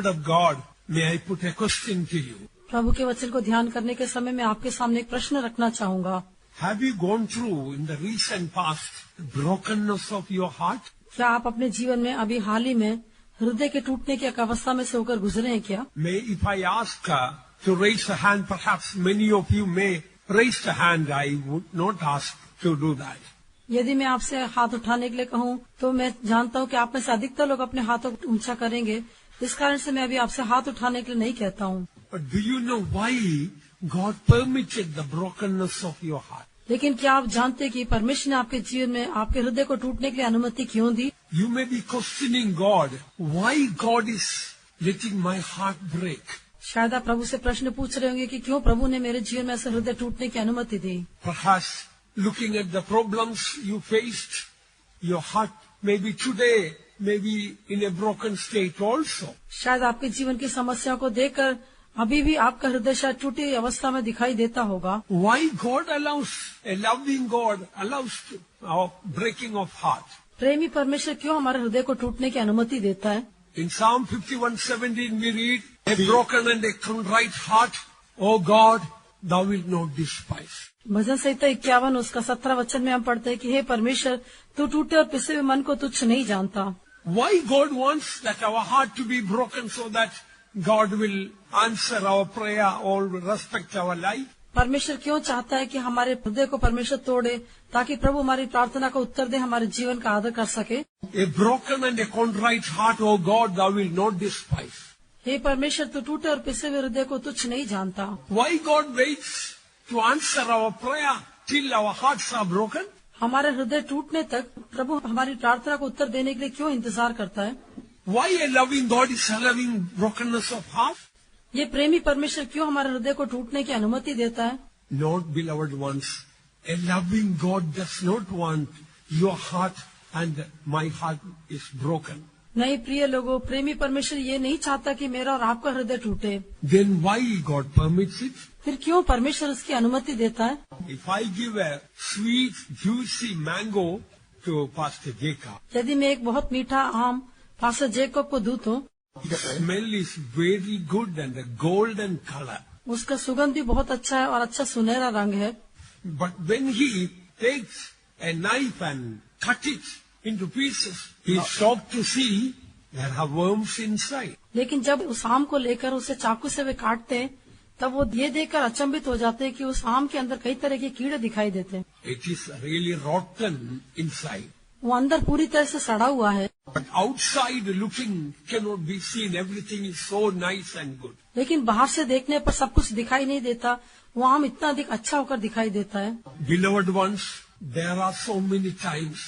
word of God, may I put a question to you. प्रभु के वचन को ध्यान करने के समय मैं आपके सामने एक प्रश्न रखना चाहूंगा। Have you gone through in the recent past the brokenness of your heart? क्या आप अपने जीवन में अभी हाल ही में हृदय के टूटने की एक अवस्था में से होकर गुजरे हैं क्या? May, if I ask to raise a hand, perhaps many of you may raise the hand. I would not ask to do that. यदि मैं आपसे हाथ उठाने के लिए कहूँ तो मैं जानता हूँ कि आप में से अधिकतर लोग अपने हाथों को ऊंचा करेंगे, इस कारण से मैं अभी आपसे हाथ उठाने के लिए नहीं कहता हूँ। But do you know why God permitted the brokenness of your heart? लेकिन क्या आप जानते हैं कि परमेश्वर ने आपके जीवन में आपके हृदय को टूटने के लिए अनुमति क्यों दी? You may be questioning God, why God is letting my heart break? शायद आप प्रभु से प्रश्न पूछ रहे होंगे कि क्यों प्रभु ने मेरे जीवन में ऐसे हृदय टूटने की अनुमति दी? Perhaps looking at the problems you faced, your heart maybe today may be in a broken state also. शायद आपके जीवन की समस्याओं को देखकर अभी भी आपका हृदय शायद टूटी अवस्था में दिखाई देता होगा। Why God allows, a loving God allows our breaking of heart? प्रेमी परमेश्वर क्यों हमारे हृदय को टूटने की अनुमति देता है? In Psalm 51:17 we read, a broken and a contrite heart, O God, thou wilt not despise. भजन संहिता 51 उसका 17 वचन में हम पढ़ते हैं कि हे परमेश्वर, तू टूटे और पिसे हुए मन को तुच्छ नहीं जानता। Why God wants that our heart to be broken so that God will answer our prayer or respect our life? परमेश्वर क्यों चाहता है कि हमारे हृदय को परमेश्वर तोड़े ताकि प्रभु हमारी प्रार्थना का उत्तर दे, हमारे जीवन का आदर कर सके? A broken and a contrite heart, O God, thou wilt not despise. हे परमेश्वर, तू टूटे और पिसे हुए हृदय को तुच्छ नहीं जानता। Why God waits to answer our prayer till our hearts are broken? हमारे हृदय टूटने तक प्रभु हमारी प्रार्थना को उत्तर देने के लिए क्यों इंतजार करता है? Why a loving God is allowing brokenness of heart? ये प्रेमी परमेश्वर क्यों हमारे हृदय को टूटने की अनुमति देता है? Not beloved ones, a loving God does not want your heart and my heart is broken. नहीं प्रिय लोगों, प्रेमी परमेश्वर ये नहीं चाहता कि मेरा और आपका हृदय टूटे। Then why God permits it? फिर क्यों परमेश्वर उसकी अनुमति देता है? If I give a sweet, juicy mango to Pastor Jacob, यदि मैं एक बहुत मीठा आम पास्टर जेकब को दूं तो the smell is very good and a golden color. उसका सुगंध भी बहुत अच्छा है और अच्छा सुनहरा रंग है। But when he takes a knife and cut it into pieces, he is shocked to see there are worms inside. लेकिन जब उस आम को लेकर उसे चाकू से वे काटते हैं, तब वो ये देखकर अचंभित हो जाते हैं कि उस आम के अंदर कई तरह के कीड़े दिखाई देते हैं। It is really rotten inside. वो अंदर पूरी तरह से सड़ा हुआ है, But outside looking cannot be seen. Everything is so nice and good. लेकिन बाहर से देखने पर सब कुछ दिखाई नहीं देता। वो आम इतना अधिक अच्छा होकर दिखाई देता है। Beloved ones, there are so many times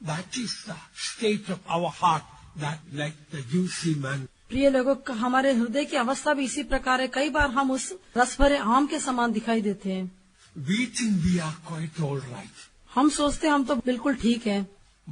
that is the state of our heart, that like the juicy mango. प्रिय लोगों, हमारे हृदय की अवस्था भी इसी प्रकार है। कई बार हम उस रस भरे आम के समान दिखाई देते हैं। We think we are quite all right. हम सोचते हैं हम तो बिल्कुल ठीक हैं।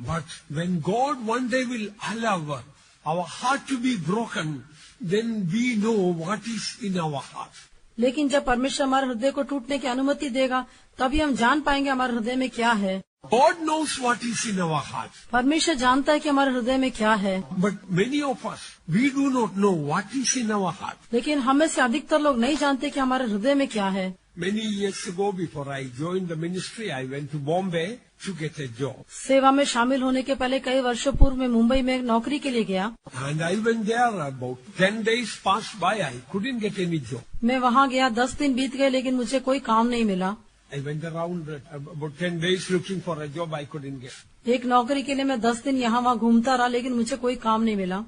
But when God one day will allow our heart to be broken, then we know what is in our heart. लेकिन जब परमेश्वर हमारे हृदय को टूटने की अनुमति देगा, तभी हम जान पाएंगे हमारे हृदय में क्या है। God knows what is in our heart. परमेश्वर जानता है कि हमारे हृदय में क्या है। But many of us, we do not know what is in our heart. लेकिन हमें से अधिकतर लोग नहीं जानते कि हमारे हृदय में क्या है। Many years ago, before I joined the ministry, I went to Bombay to get a job. सेवा में शामिल होने के पहले कई वर्षों पूर्व में मुंबई में नौकरी के लिए गया। And I went there, about 10 days passed by, I couldn't get any job. मैं वहाँ गया, 10 दिन बीत गए, लेकिन मुझे कोई काम नहीं मिला। I went around about 10 days looking for a job, I couldn't get. एक नौकरी के लिए मैं 10 दिन यहाँ वहाँ घूमता रहा, लेकिन मुझे कोई काम नहीं मिला।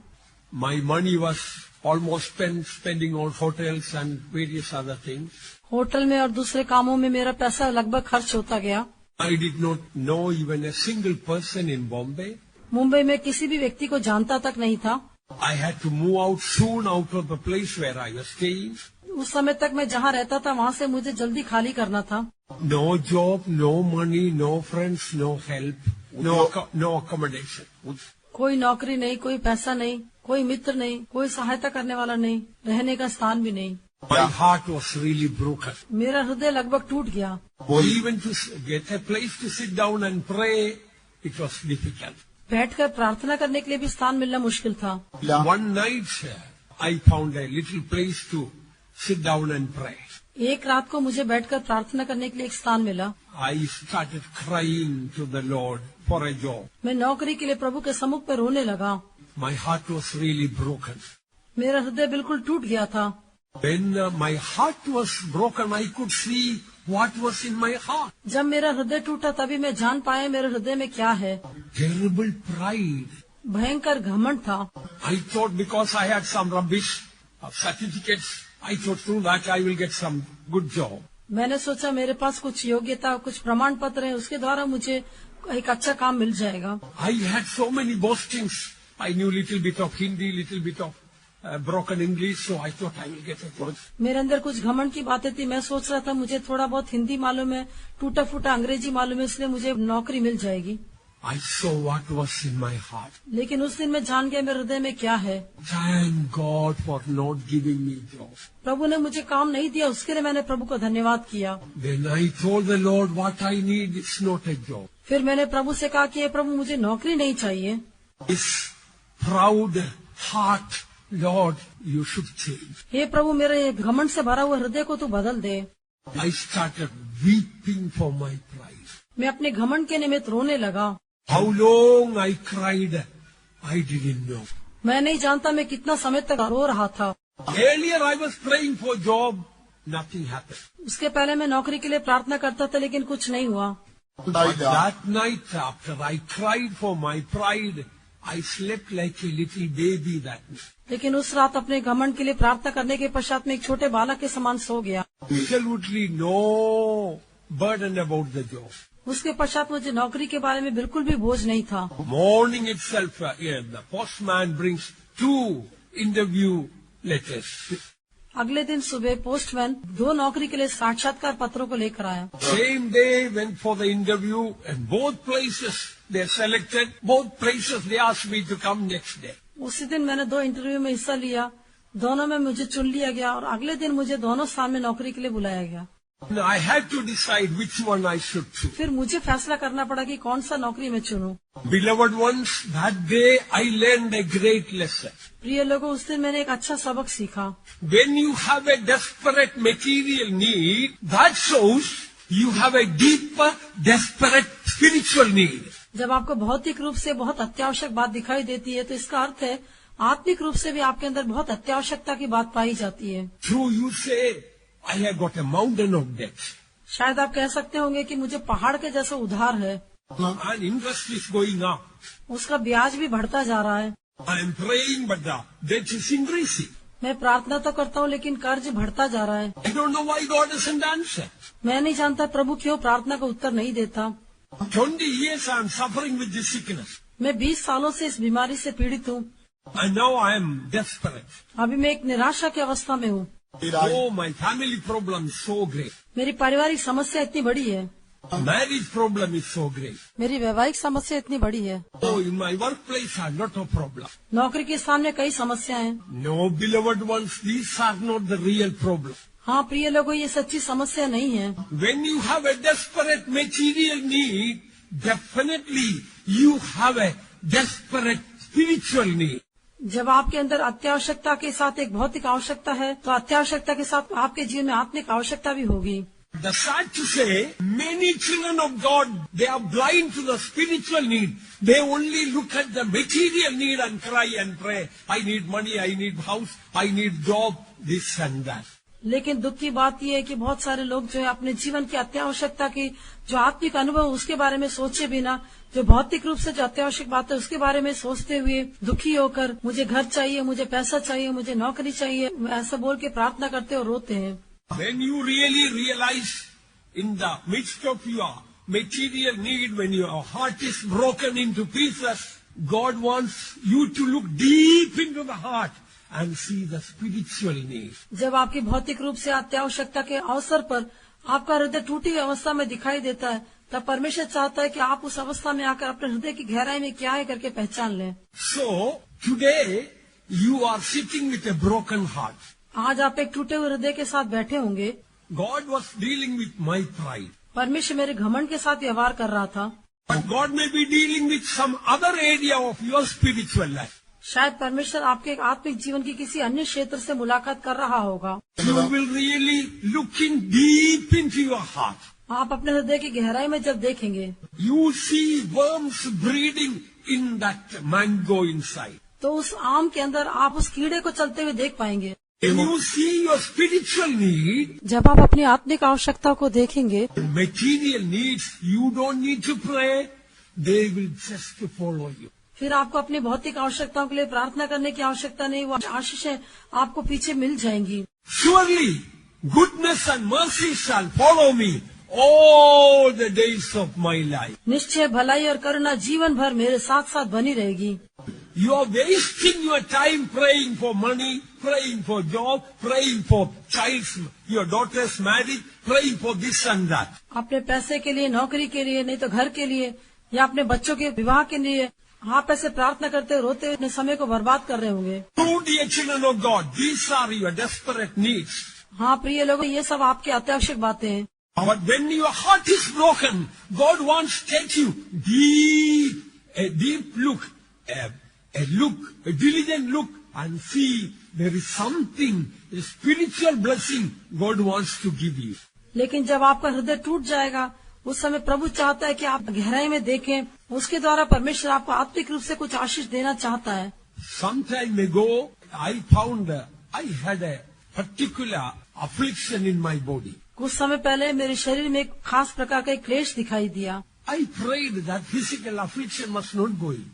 My money was almost spending on hotels and various other things. Hotel में और दूसरे कामों में मेरा पैसा लगभग खर्च होता गया। I did not know even a single person in Bombay. Mumbai में किसी भी व्यक्ति को जानता तक नहीं था। I had to move out soon out of the place where I was staying. उस समय तक मैं जहाँ रहता था वहाँ से मुझे जल्दी खाली करना था। No job, no money, no friends, no help, no accommodation. कोई नौकरी नहीं, कोई पैसा नहीं, कोई मित्र नहीं, कोई सहायता करने वाला नहीं, रहने का स्थान भी नहीं। My heart was really broken. मेरा हृदय लगभग टूट गया। Even to get a place to sit down and pray, it was difficult. बैठकर प्रार्थना करने के लिए भी स्थान मिलना मुश्किल था। One night I found a little place to sit down and pray. एक रात को मुझे बैठकर प्रार्थना करने के लिए एक स्थान मिला। I started crying to the Lord for a job. मैं नौकरी के लिए प्रभु के सम्मुख पर रोने लगा। My heart was really broken. मेरा हृदय बिल्कुल टूट गया था। When my heart was broken, I could see what was in my heart. जब मेरा हृदय टूटा तभी मैं जान पाया मेरे हृदय में क्या है। Terrible pride. भयंकर घमंड था। I thought because I had some rubbish certificates, I thought through that I will get some good job. मैंने सोचा मेरे पास कुछ योग्यता, कुछ प्रमाण पत्र है, उसके द्वारा मुझे एक अच्छा काम मिल जाएगा। I had so many boastings. I knew little bit of Hindi, little bit of broken English, so I thought I will get a job. मेरे अंदर कुछ घमंड की बातें थी। मैं सोच रहा था मुझे थोड़ा बहुत हिंदी मालूम है, टूटा फूटा अंग्रेजी मालूम है, इसलिए मुझे नौकरी मिल जाएगी। I saw what was in my heart. लेकिन उस दिन मैं जान गया मेरे हृदय में क्या है। Thank God for not giving me job. प्रभु ने मुझे काम नहीं दिया, उसके लिए मैंने प्रभु को धन्यवाद किया। Then I told the Lord what I need is not a job. फिर मैंने प्रभु से कहा कि हे प्रभु मुझे नौकरी नहीं चाहिए। This proud heart, Lord, you should change. हे प्रभु मेरे ये घमंड से भरा हुआ हृदय को तू बदल दे। I started weeping for my pride. मैं अपने घमंड के निमित्त रोने लगा। How long I cried, I didn't know. मैं नहीं जानता मैं कितना समय तक रो रहा था। Earlier I was praying for job, nothing happened. उसके पहले मैं नौकरी के लिए प्रार्थना करता था लेकिन कुछ नहीं हुआ। But that night after I cried for my pride, I slept like a little baby that night. लेकिन उस रात अपने घमंड के लिए प्रार्थना करने के पश्चात में एक छोटे बालक के समान सो गया। Absolutely no burden about the job. उसके पश्चात मुझे नौकरी के बारे में बिल्कुल भी बोझ नहीं था। Morning itself, the postman brings 2 interview letters. अगले दिन सुबह पोस्टमैन 2 नौकरी के लिए साक्षात्कार पत्रों को लेकर आया। Same day went for the interview and both places they selected, both places they asked me to come next day. उसी दिन मैंने 2 इंटरव्यू में हिस्सा लिया, दोनों में मुझे चुन लिया गया और अगले दिन मुझे दोनों स्थान में नौकरी के लिए बुलाया गया। I had to decide which one I should choose. फिर मुझे फैसला करना पड़ा कि कौन सा नौकरी मैं चुनूं। Beloved ones, that day I learned a great lesson. प्रिय लोगों, उस दिन मैंने एक अच्छा सबक सीखा। When you have a desperate material need, that shows you have a deeper, desperate spiritual need. जब आपको भौतिक रूप से बहुत अत्यावश्यक बात दिखाई देती है तो इसका अर्थ है आत्मिक रूप से भी आपके अंदर बहुत अत्यावश्यकता की बात पाई जाती है। True, you say, I have got a mountain of debt. शायद आप कह सकते होंगे कि मुझे पहाड़ के जैसा उधार है, And interest is going up. उसका ब्याज भी बढ़ता जा रहा है। I am praying, but the debt is increasing. मैं प्रार्थना तो करता हूँ लेकिन कर्ज बढ़ता जा रहा है। I don't know why God doesn't answer. मैं नहीं जानता प्रभु क्यों प्रार्थना का उत्तर नहीं देता। 20 years I am suffering with this sickness. मैं 20 सालों से इस बीमारी से पीड़ित हूँ। And now I am desperate. अभी मैं एक निराशा की अवस्था में हूँ। Oh, my family problem is so great. मेरी पारिवारिक समस्या इतनी बड़ी है। Marriage problem is so great. मेरी वैवाहिक समस्या इतनी बड़ी है। Oh, in my workplace I have lot of problem. नौकरी के सामने कई समस्याएं हैं। No, beloved ones, these are not the real problem. हाँ प्रिय लोगों, ये सच्ची समस्या नहीं है। When you have a desperate material need, definitely you have a desperate spiritual need. जब आपके अंदर अत्यावश्यकता के साथ एक भौतिक आवश्यकता है तो अत्यावश्यकता के साथ आपके जीवन में आत्मिक आवश्यकता भी होगी। The sad to say, many children of God, they are blind to the spiritual need. They only look at the material need and cry and pray. I need money, I need house, I need job, this and that. लेकिन दुख की बात यह है कि बहुत सारे लोग जो है अपने जीवन की अत्यावश्यकता की जो आत्मिक अनुभव उसके बारे में सोचे बिना जो भौतिक रूप से जो अत्यावश्यक बात है उसके बारे में सोचते हुए दुखी होकर मुझे घर चाहिए, मुझे पैसा चाहिए, मुझे नौकरी चाहिए, ऐसा बोल के प्रार्थना करते और रोते हैं। When you really realize in the midst of your material need, when your heart is broken into pieces, God wants you to look deep into the heart and see the spiritual need. जब आपकी भौतिक रूप से अत्यावश्यकता के अवसर पर आपका हृदय टूटी हुई अवस्था में दिखाई देता है तब परमेश्वर चाहता है कि आप उस अवस्था में आकर अपने हृदय की गहराई में क्या है करके पहचान लें। So today you are sitting with a broken heart. आज आप एक टूटे हुए हृदय के साथ बैठे होंगे। God was dealing with my pride. परमेश्वर मेरे घमंड के साथ व्यवहार कर रहा था। But God may be dealing with some other area of your spiritual life. शायद परमेश्वर आपके आत्मिक जीवन की किसी अन्य क्षेत्र से मुलाकात कर रहा होगा। You will really look in deep into your heart. आप अपने हृदय की गहराई में जब देखेंगे You see worms breeding in that mango inside. तो उस आम के अंदर आप उस कीड़े को चलते हुए देख पाएंगे। When you see your spiritual need, जब आप अपनी आत्मिक आवश्यकता को देखेंगे, material needs, you don't need to pray. They will just follow you. फिर आपको अपनी भौतिक आवश्यकताओं के लिए प्रार्थना करने की आवश्यकता नहीं, वो आशीषें आपको पीछे मिल जाएंगी। Surely goodness and mercy shall follow me all the days of my life. निश्चय भलाई और करुणा जीवन भर मेरे साथ साथ बनी रहेगी। You are wasting your time praying for money, praying for job, praying for your daughter's marriage, praying for this and that. अपने पैसे के लिए, नौकरी के लिए, नहीं तो घर के लिए या अपने बच्चों के विवाह के लिए आप ऐसे प्रार्थना करते रोते हुए अपने समय को बर्बाद कर रहे होंगे। True dear children of God, these are your desperate needs. हाँ प्रिय लोगों, ये सब आपकी अत्यावश्यक बातें हैं। But when your heart is broken, God wants to take you a deep look, a diligent look, and see there is something, a spiritual blessing God wants to give you. लेकिन जब आपका हृदय टूट जाएगा, उस समय प्रभु चाहता है कि आप गहराई में देखें, उसके द्वारा परमेश्वर आपको आत्मिक रूप से कुछ आशीष देना चाहता है। Some time ago, I found I had a particular affliction in my body. कुछ समय पहले मेरे शरीर में एक खास प्रकार का एक क्लेश दिखाई दिया। I prayed that physical affliction must not go in.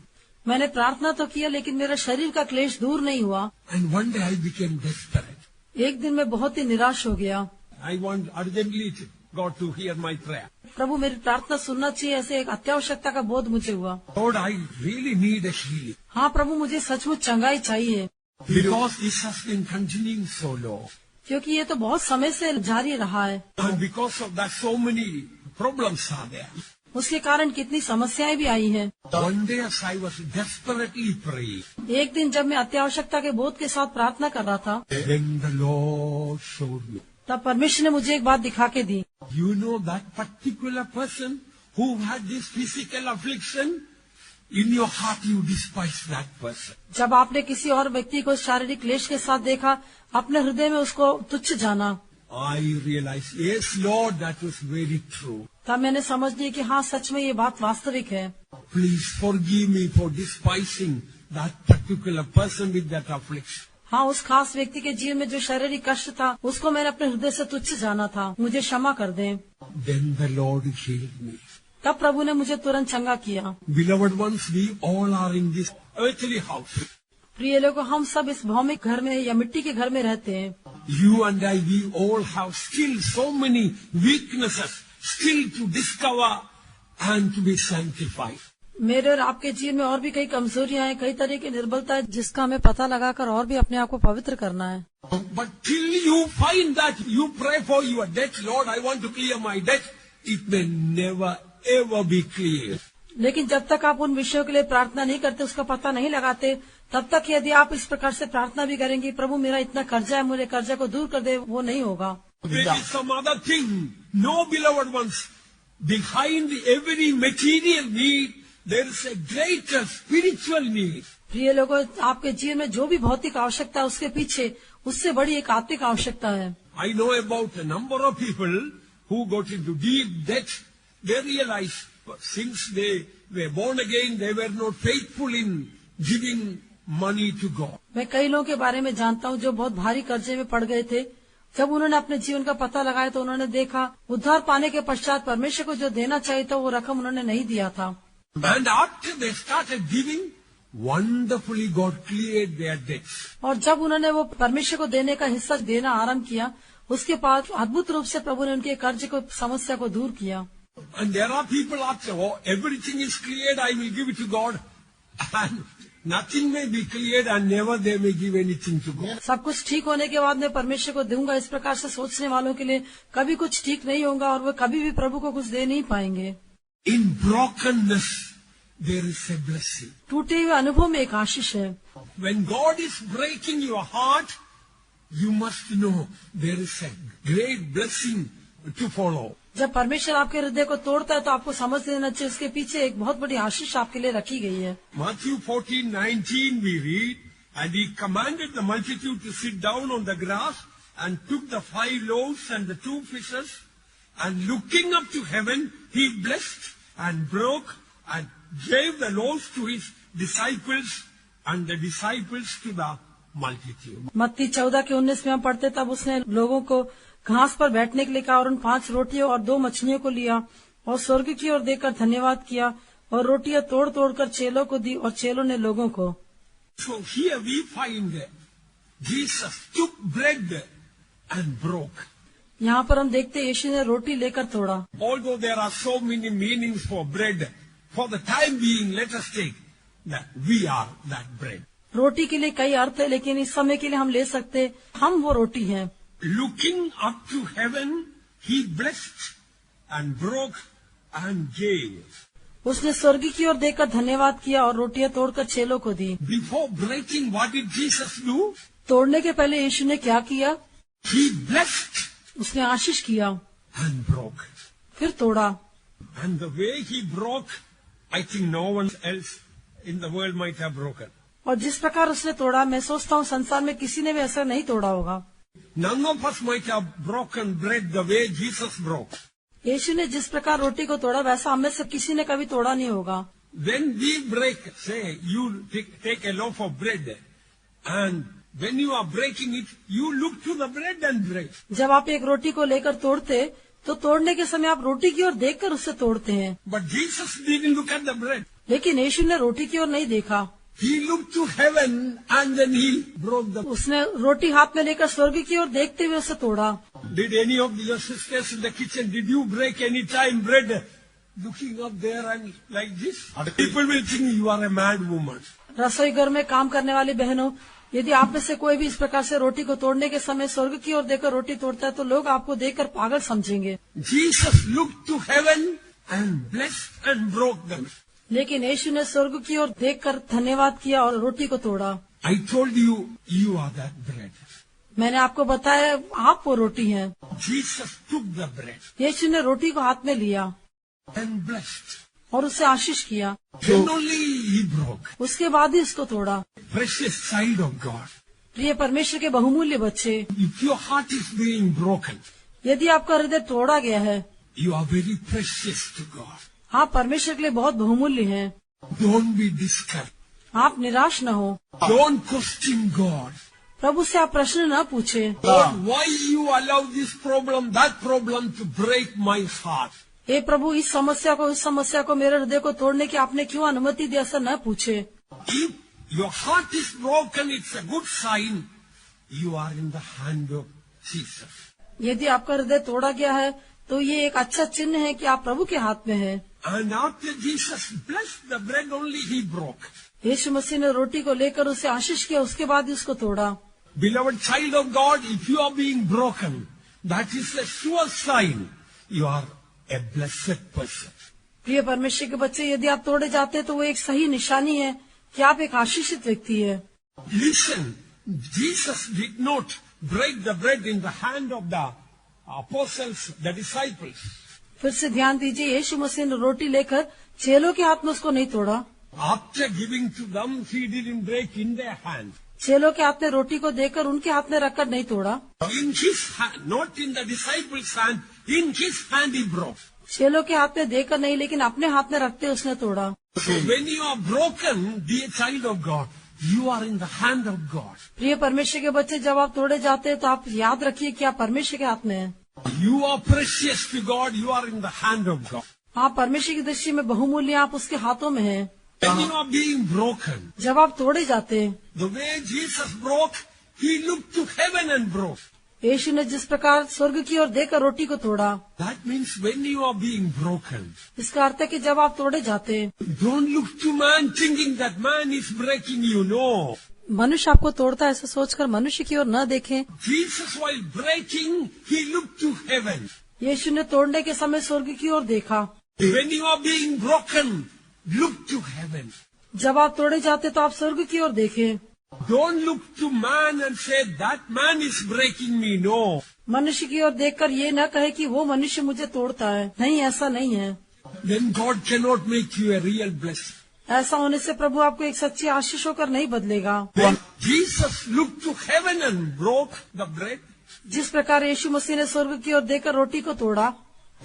मैंने प्रार्थना तो किया, लेकिन मेरा शरीर का क्लेश दूर नहीं हुआ। And one day I became desperate. एक दिन मैं बहुत ही निराश हो गया। I want urgently God to hear my prayer. प्रभु मेरी प्रार्थना सुनना चाहिए, ऐसे एक अत्यावश्यकता का बोध मुझे हुआ। Lord, I really need a healing. हाँ प्रभु, मुझे सचमुच चंगाई चाहिए। Because this has been continuing so long. क्योंकि ये तो बहुत समय से जारी रहा है। And because of that so many problems are there. उसके कारण कितनी समस्याएं भी आई हैं। One day as I was desperately praying. एक दिन जब मैं अत्यावश्यकता के बोध के साथ प्रार्थना कर रहा था, Then the Lord showed me. तब परमेश्वर ने मुझे एक बात दिखा के दी। You know that particular person who had this physical affliction? In your heart you despise that person. जब आपने किसी और व्यक्ति को शारीरिक क्लेश के साथ देखा, अपने हृदय में उसको तुच्छ जाना। I realized, yes Lord, that was very true. तब मैंने समझ लिया कि हाँ सच में ये बात वास्तविक है। Please forgive me for despising that particular person with that affliction. हाँ, उस खास व्यक्ति के जीवन में जो शारीरिक कष्ट था, उसको मैंने अपने हृदय से तुच्छ जाना था, मुझे क्षमा कर दें। Then the Lord healed me. तब प्रभु ने मुझे तुरंत चंगा किया। Beloved ones, we all are in this earthly house. प्रिय लोगों, हम सब इस भौमिक घर में या मिट्टी के घर में रहते हैं। You and I, we all have still so many weaknesses still to discover and to be sanctified. मेरे और आपके जीवन में और भी कई कमजोरियां हैं, कई तरह की निर्बलता है, जिसका हमें पता लगाकर और भी अपने आप को पवित्र करना है। But till you find that, you pray for your debt, Lord, I want to clear my debt, it may never ever be clear. लेकिन जब तक आप उन विषयों के लिए प्रार्थना नहीं करते, उसका पता नहीं लगाते, तब तक यदि आप इस प्रकार से प्रार्थना भी करेंगे, प्रभु मेरा इतना कर्जा है, मेरे कर्जा को दूर कर दे, वो नहीं होगा। There is some other thing. No, beloved ones, behind every material need, there is a greater spiritual need. प्रिय लोगों, आपके जीवन में जो भी भौतिक आवश्यकता है, उसके पीछे उससे बड़ी एक आत्मिक आवश्यकता है। I know about a number of people who got into deep debt. They realized since they were born again, they were not faithful in giving money to God. मैं कई लोगों के बारे में जानता हूँ जो बहुत भारी कर्जे में पड़ गए थे। जब उन्होंने अपने जीवन का पता लगाया तो उन्होंने देखा, उद्धार पाने के पश्चात परमेश्वर को जो देना चाहिए था, वो रकम उन्होंने नहीं दिया था। And after they started giving, wonderfully God cleared their debts. और जब उन्होंने वो परमेश्वर को देने का हिस्सा देना आरंभ किया, उसके बाद अद्भुत रूप से प्रभु ने उनके कर्ज को समस्या को दूर किया। And there are people after, oh, everything is cleared, I will give it to God. And nothing may be cleared and never they may give anything to God. सब कुछ ठीक होने के बाद मैं परमेश्वर को दूंगा, इस प्रकार से सोचने वालों के लिए कभी कुछ ठीक नहीं होगा और वो कभी भी प्रभु को कुछ दे नहीं पाएंगे। In brokenness, there is a blessing. टूटे हुए अनुभव में एक आशीष है। When God is breaking your heart, you must know there is a great blessing to follow. जब परमेश्वर आपके हृदय को तोड़ता है तो आपको समझ लेना चाहिए उसके पीछे एक बहुत बड़ी आशीष आपके लिए रखी गई है। Matthew 14:19 we read, and he commanded the multitude to sit down on the grass and took the 5 loaves and the 2 fishes, and looking up to heaven, he blessed and broke and gave the loaves to his disciples and the disciples to the multitude. मत्ती 14:19 में हम पढ़ते तब उसने लोगों को घास पर बैठने के लिए कहा और उन 5 रोटियों और 2 मछलियों को लिया और स्वर्ग की ओर देखकर धन्यवाद किया और रोटियां तोड़ तोड़ कर चेलों को दी और चेलों ने लोगों को। So here we find Jesus took bread and broke. यहाँ पर हम देखते यीशु ने रोटी लेकर तोड़ा। Although there are so many meanings for bread, for the time being, let us take that we are that bread. रोटी के लिए कई अर्थ है लेकिन इस समय के लिए हम ले सकते हम वो रोटी हैं। Looking up to heaven, he blessed and broke and gave. उसने स्वर्ग की ओर देखकर धन्यवाद किया और रोटियां तोड़कर चेलों को दी। Before breaking, what did Jesus do? तोड़ने के पहले यीशु ने क्या किया? He blessed उसने आशीष किया and broke. फिर तोड़ा। And the way he broke, I think no one else in the world might have broken. और जिस प्रकार उसने तोड़ा मैं सोचता हूँ संसार में किसी ने भी ऐसा नहीं तोड़ा होगा। None of us might have broken bread the way Jesus broke. यीशु ने जिस प्रकार रोटी को तोड़ा वैसा हमें से किसी ने कभी तोड़ा नहीं होगा। When we break, say, you take a loaf of bread, and when you are breaking it, you look to the bread and break. जब आप एक रोटी को लेकर तोड़ते तो तोड़ने के समय आप रोटी की ओर देखकर उससे तोड़ते हैं। But Jesus didn't look at the bread. लेकिन यीशु ने रोटी की ओर नहीं देखा। He looked to heaven and then he broke the. उसने रोटी हाथ में लेकर स्वर्ग की ओर देखते हुए उसे तोड़ा। Did any of your sisters in the kitchen, did you break any time bread looking up there and like this? People will think you are a mad woman. रसोई घर में काम करने वाली बहनों, यदि आप में से कोई भी इस प्रकार से रोटी को तोड़ने के समय स्वर्ग की ओर देखकर रोटी तोड़ता है तो लोग आपको देखकर पागल समझेंगे। Jesus looked to heaven and blessed and broke them. लेकिन यीशु ने स्वर्ग की ओर देखकर धन्यवाद किया और रोटी को तोड़ा। I told you, you are that bread. मैंने आपको बताया आप वो रोटी हैं। Jesus took the bread यीशु ने रोटी को हाथ में लिया and blessed. और उसे आशीष किया। Then only he broke. उसके बाद ही उसको तोड़ा। Precious child of God, प्रिय परमेश्वर के बहुमूल्य बच्चे, if your heart is being broken, यदि आपका हृदय तोड़ा गया है, you are very precious to God. आप परमेश्वर के लिए बहुत बहुमूल्य हैं। Don't be discouraged. आप निराश न हो। Don't question God. प्रभु से आप प्रश्न न पूछे। Lord, why you allow this problem, that problem to break my heart? हे प्रभु, इस समस्या को उस समस्या को मेरे हृदय को तोड़ने की आपने क्यों अनुमति दी, ऐसा न पूछे। If your heart is broken, it's a good sign you are in the hand of Jesus. यदि आपका हृदय तोड़ा गया है तो ये एक अच्छा चिन्ह है कि आप प्रभु के हाथ में हैं। And after Jesus blessed the bread, only he broke. यीशु मसीह ने रोटी को लेकर उसे आशीष किया, उसके बाद ही उसको तोड़ा। Beloved child of God, if you are being broken, that is a sure sign you are a blessed person. प्रिय परमेश्वर के बच्चे, यदि आप तोड़े जाते हैं तो वो एक सही निशानी है कि आप एक आशीषित व्यक्ति है। Listen, Jesus did not break the bread in the hand of the apostles, the disciples. फिर से ध्यान दीजिए, यीशु मसीह ने रोटी लेकर चेलों के हाथ में उसको नहीं तोड़ा। After giving to them, he didn't break in their hand. चेलों के हाथ में रोटी को देकर उनके हाथ में रखकर नहीं तोड़ा। In his hand, not in the disciples' hand, in his hand he broke. चेलों के हाथ में देकर नहीं, लेकिन अपने हाथ में रखते उसने तोड़ा। So when you are broken, dear child of God, you are in the hand of God. प्रिय परमेश्वर के बच्चे, जब आप तोड़े जाते हैं तो आप याद रखिए कि आप परमेश्वर के हाथ में हैं। You are precious to God, you are in the hand of God. आप परमेश्वर की दृष्टि में बहुमूल्य, आप उसके हाथों में हैं। When you are being broken, जब आप तोड़े जाते हैं, the way Jesus broke, he looked to heaven and broke. यीशु ने जिस प्रकार स्वर्ग की ओर देखकर रोटी को तोड़ा, That means when you are being broken, इसका अर्थ है कि जब आप तोड़े जाते हैं, don't look to man thinking that man is breaking you. No. मनुष्य आपको तोड़ता है ऐसा सोचकर मनुष्य की ओर न देखें। Jesus, while breaking, he looked to heaven. यीशु ने तोड़ने के समय स्वर्ग की ओर देखा। When you are being broken, look to heaven. जब आप तोड़े जाते तो आप स्वर्ग की ओर देखें। Don't look to man and say, that man is breaking me. No. मनुष्य की ओर देखकर ये न कहे कि वो मनुष्य मुझे तोड़ता है। नहीं, ऐसा नहीं है। Then God cannot make you a real blessing. ऐसा होने से प्रभु आपको एक सच्ची आशीष होकर नहीं बदलेगा। When Jesus looked to heaven and broke the bread, जिस प्रकार यीशु मसीह ने स्वर्ग की ओर देखकर रोटी को तोड़ा,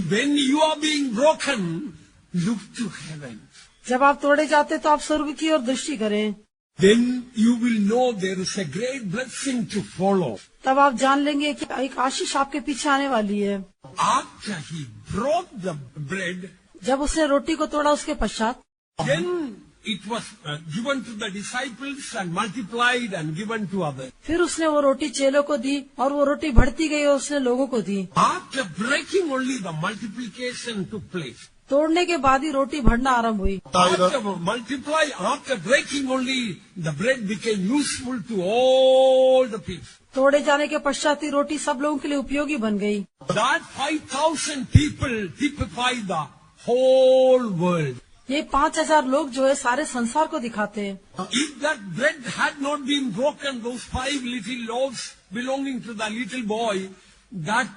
when you are being broken, look to heaven. जब आप तोड़े जाते तो आप स्वर्ग की ओर दृष्टि करें। Then you will know there is a great blessing to follow. तब आप जान लेंगे कि एक आशीष आपके पीछे आने वाली है। After he broke the bread, जब उसने रोटी को तोड़ा उसके पश्चात, then it was given to the disciples and multiplied and given to others. फिर उसने वो रोटी चेलों को दी और वो रोटी बढ़ती गई और उसने लोगों को दी। After breaking, only the multiplication took place. तोड़ने के बाद ही रोटी बढ़ना आरंभ हुई। After breaking, only the bread became useful to all the people. तोड़े जाने के पश्चात ही रोटी सब लोगों के लिए उपयोगी बन गई। That 5,000 people typify the whole world. ये 5,000 लोग जो है सारे संसार को दिखाते हैं। If that bread had not been broken, those 5 little loaves belonging to the little boy, that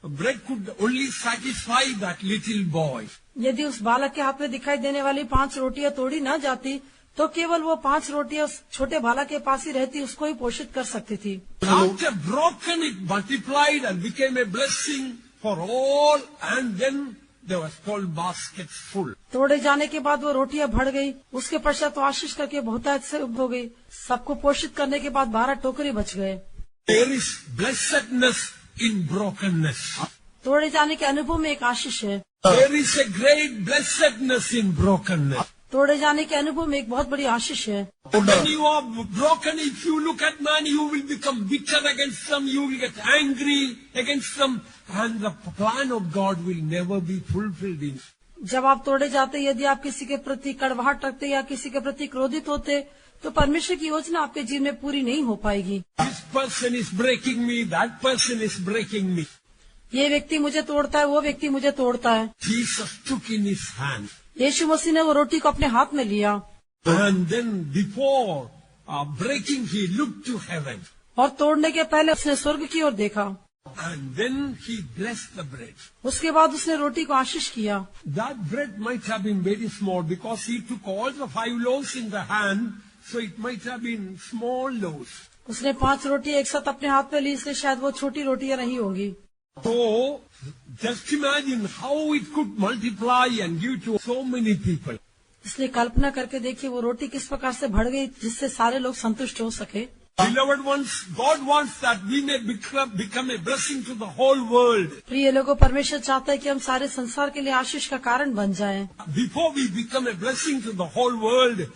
bread could only satisfy that little boy. यदि उस बालक के हाथ में दिखाई देने वाली 5 रोटियां तोड़ी न जाती तो केवल वो 5 रोटियां उस छोटे बालक के पास ही रहती, उसको ही पोषित कर सकती थी। After broken, it multiplied and became a blessing for all, and then there was 12 baskets full. तोड़े जाने के बाद वो रोटियां बढ़ गई, उसके पश्चात तो आशीष करके बहुतायत से हो गई। सबको पोषित करने के बाद 12 टोकरी बच गए। There is blessedness in brokenness. तोड़े जाने के अनुभव में एक आशीष है। There is a great blessedness in brokenness. तोड़े जाने के अनुभव में एक बहुत बड़ी आशीष है। When you are broken, if you look at man, you will become bitter against them, you will get angry against them, and the plan of God will never be fulfilled in. जब आप तोड़े जाते, यदि आप किसी के प्रति कड़वाहट रखते या किसी के प्रति क्रोधित होते, तो परमेश्वर की योजना आपके जीवन में पूरी नहीं हो पाएगी। This person is breaking me, that person is breaking me. ये व्यक्ति मुझे तोड़ता है, वो व्यक्ति मुझे तोड़ता है। Jesus took in his hand. यीशु मसीह ने वो रोटी को अपने हाथ में लिया And then before breaking, he looked to heaven. और तोड़ने के पहले उसने स्वर्ग की ओर देखा। And then he blessed the bread. उसके बाद उसने रोटी को आशीष किया। That bread might have been very small because he took all the 5 loaves in the hand, so it might have been small loaves. उसने 5 रोटी एक साथ अपने हाथ में ली, इसलिए शायद वो छोटी रोटियां नहीं होंगी। So, just imagine how it could multiply and give to so many people. इसलिए कल्पना करके देखिए वो रोटी किस प्रकार से बढ़ गई जिससे सारे लोग संतुष्ट हो सके। Beloved ones, God wants that we may become a blessing to the whole world. प्रिय लोगों, परमेश्वर चाहता है कि हम सारे संसार के लिए आशीष का कारण बन जाएं। Before we become a blessing to the whole world,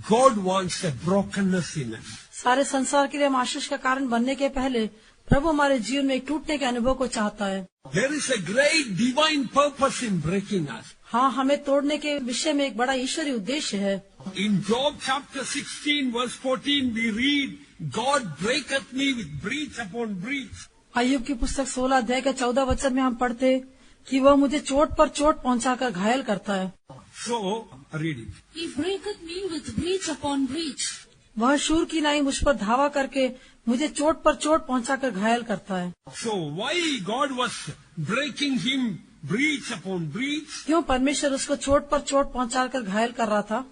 God wants a brokenness in us. सारे संसार के लिए हम आशीष का कारण बनने के पहले प्रभु हमारे जीवन में एक टूटने के अनुभव को चाहता है। There is a great divine purpose in breaking us. हाँ, हमें तोड़ने के विषय में एक बड़ा ईश्वरीय उद्देश्य है। In Job chapter 16 verse 14 we read, God breaketh me with breach upon breach. अय्यूब की पुस्तक 16 अध्याय के 14 वचन में हम पढ़ते कि वह मुझे चोट पर चोट पहुंचाकर घायल करता है। So, read it. He breaketh me with breach upon breach. वह शूर की नाई मुझ पर धावा करके मुझे चोट पर चोट पहुंचाकर घायल करता है। So, why God was breaking him breach upon breach? क्यों परमेश्वर उसको चोट पर चोट पहुंचाकर घायल कर रहा था?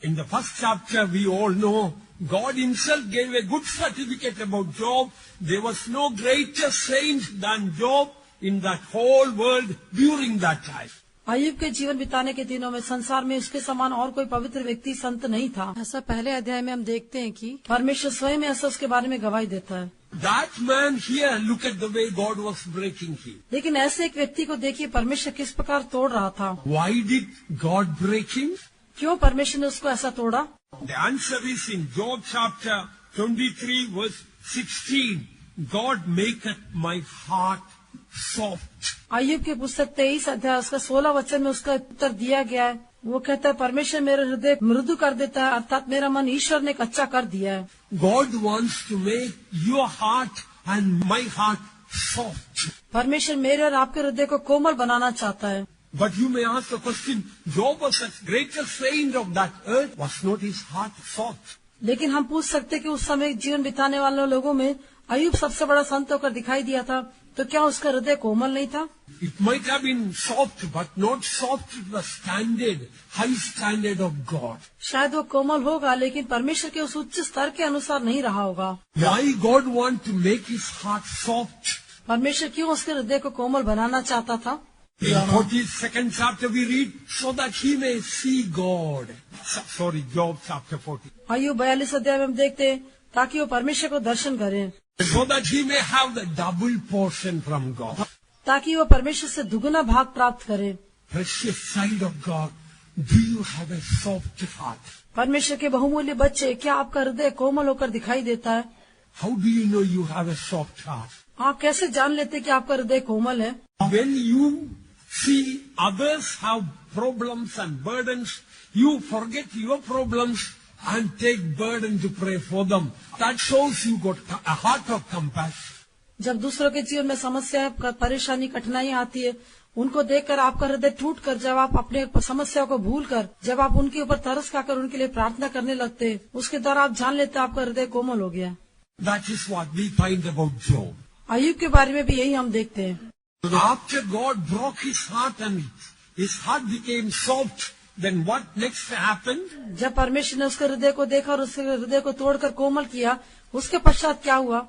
In the first chapter we all know God himself gave a good certificate about Job. There was no greater saint than Job in that whole world during that time. अय्यूब के जीवन बिताने के दिनों में संसार में उसके समान और कोई पवित्र व्यक्ति संत नहीं था। ऐसा पहले अध्याय में हम देखते हैं कि परमेश्वर स्वयं ऐसा उसके बारे में गवाही देता है। That man here, look at the way God was breaking him. लेकिन ऐसे एक व्यक्ति को देखिए परमेश्वर किस प्रकार तोड़ रहा था। Why did God break him? क्यों परमेश्वर ने उसको ऐसा तोड़ा? The answer is in Job chapter 23 verse 16. God maketh my heart soft. अय्यूब की पुस्तक 23 अध्याय उसका 16 वचन में उसका उत्तर दिया गया है। वो कहता है परमेश्वर मेरा हृदय मृदु कर देता है, अर्थात मेरा मन ईश्वर ने कच्चा कर दिया है। God wants to make your heart and my heart soft. परमेश्वर मेरे और आपके हृदय को कोमल बनाना चाहता है। But you may ask the question, Job was the greatest saint of that earth. Was not his heart soft? लेकिन हम पूछ सकते कि उस समय जीवन बिताने वाले लोगों में अय्यूब सबसे बड़ा संत होकर दिखाई दिया था, तो क्या उसका हृदय कोमल नहीं था? It might have been soft, but not soft to the standard, high standard of God. शायद वो कोमल होगा, लेकिन परमेश्वर के उस उच्च स्तर के अनुसार नहीं रहा होगा। Why God want to make his heart soft? परमेश्वर क्यों उसके हृदय को कोमल बनाना चाहता था? In 42nd chapter we read, so that he may see God. Sorry, Job chapter 40. अय्यूब 42 अध्याय में हम देखते हैं, ताकि वो परमेश्वर को दर्शन करें, So that he may have the double portion from God. ताकि वो परमेश्वर से दुगुना भाग प्राप्त करे। Precious child of God, do you have a soft heart? परमेश्वर के बहुमूल्य बच्चे, क्या आपका हृदय कोमल होकर दिखाई देता है? How do you know you have a soft heart? आप कैसे जान लेते हैं कि आपका हृदय कोमल है? When you see others have problems and burdens, you forget your problems and take burden to pray for them. That shows you got a heart of compassion. जब दूसरों के जीवन में समस्याएं, परेशानी, कठिनाई आती है, उनको देखकर आपका हृदय टूट कर, जब आप अपने समस्या को भूल कर, जब आप उनके ऊपर तरस खाकर उनके लिए प्रार्थना करने लगते, उसके द्वारा आप जान लेते आपका हृदय कोमल हो गया। That is what we find about Job. अय्यूब के बारे में भी यही हम देखते हैं। After God broke his heart and his heart became soft, then what next happened? जब परमेश्वर ने उसके हृदय को देखा और उसके हृदय को तोड़कर कोमल किया, उसके पश्चात क्या हुआ?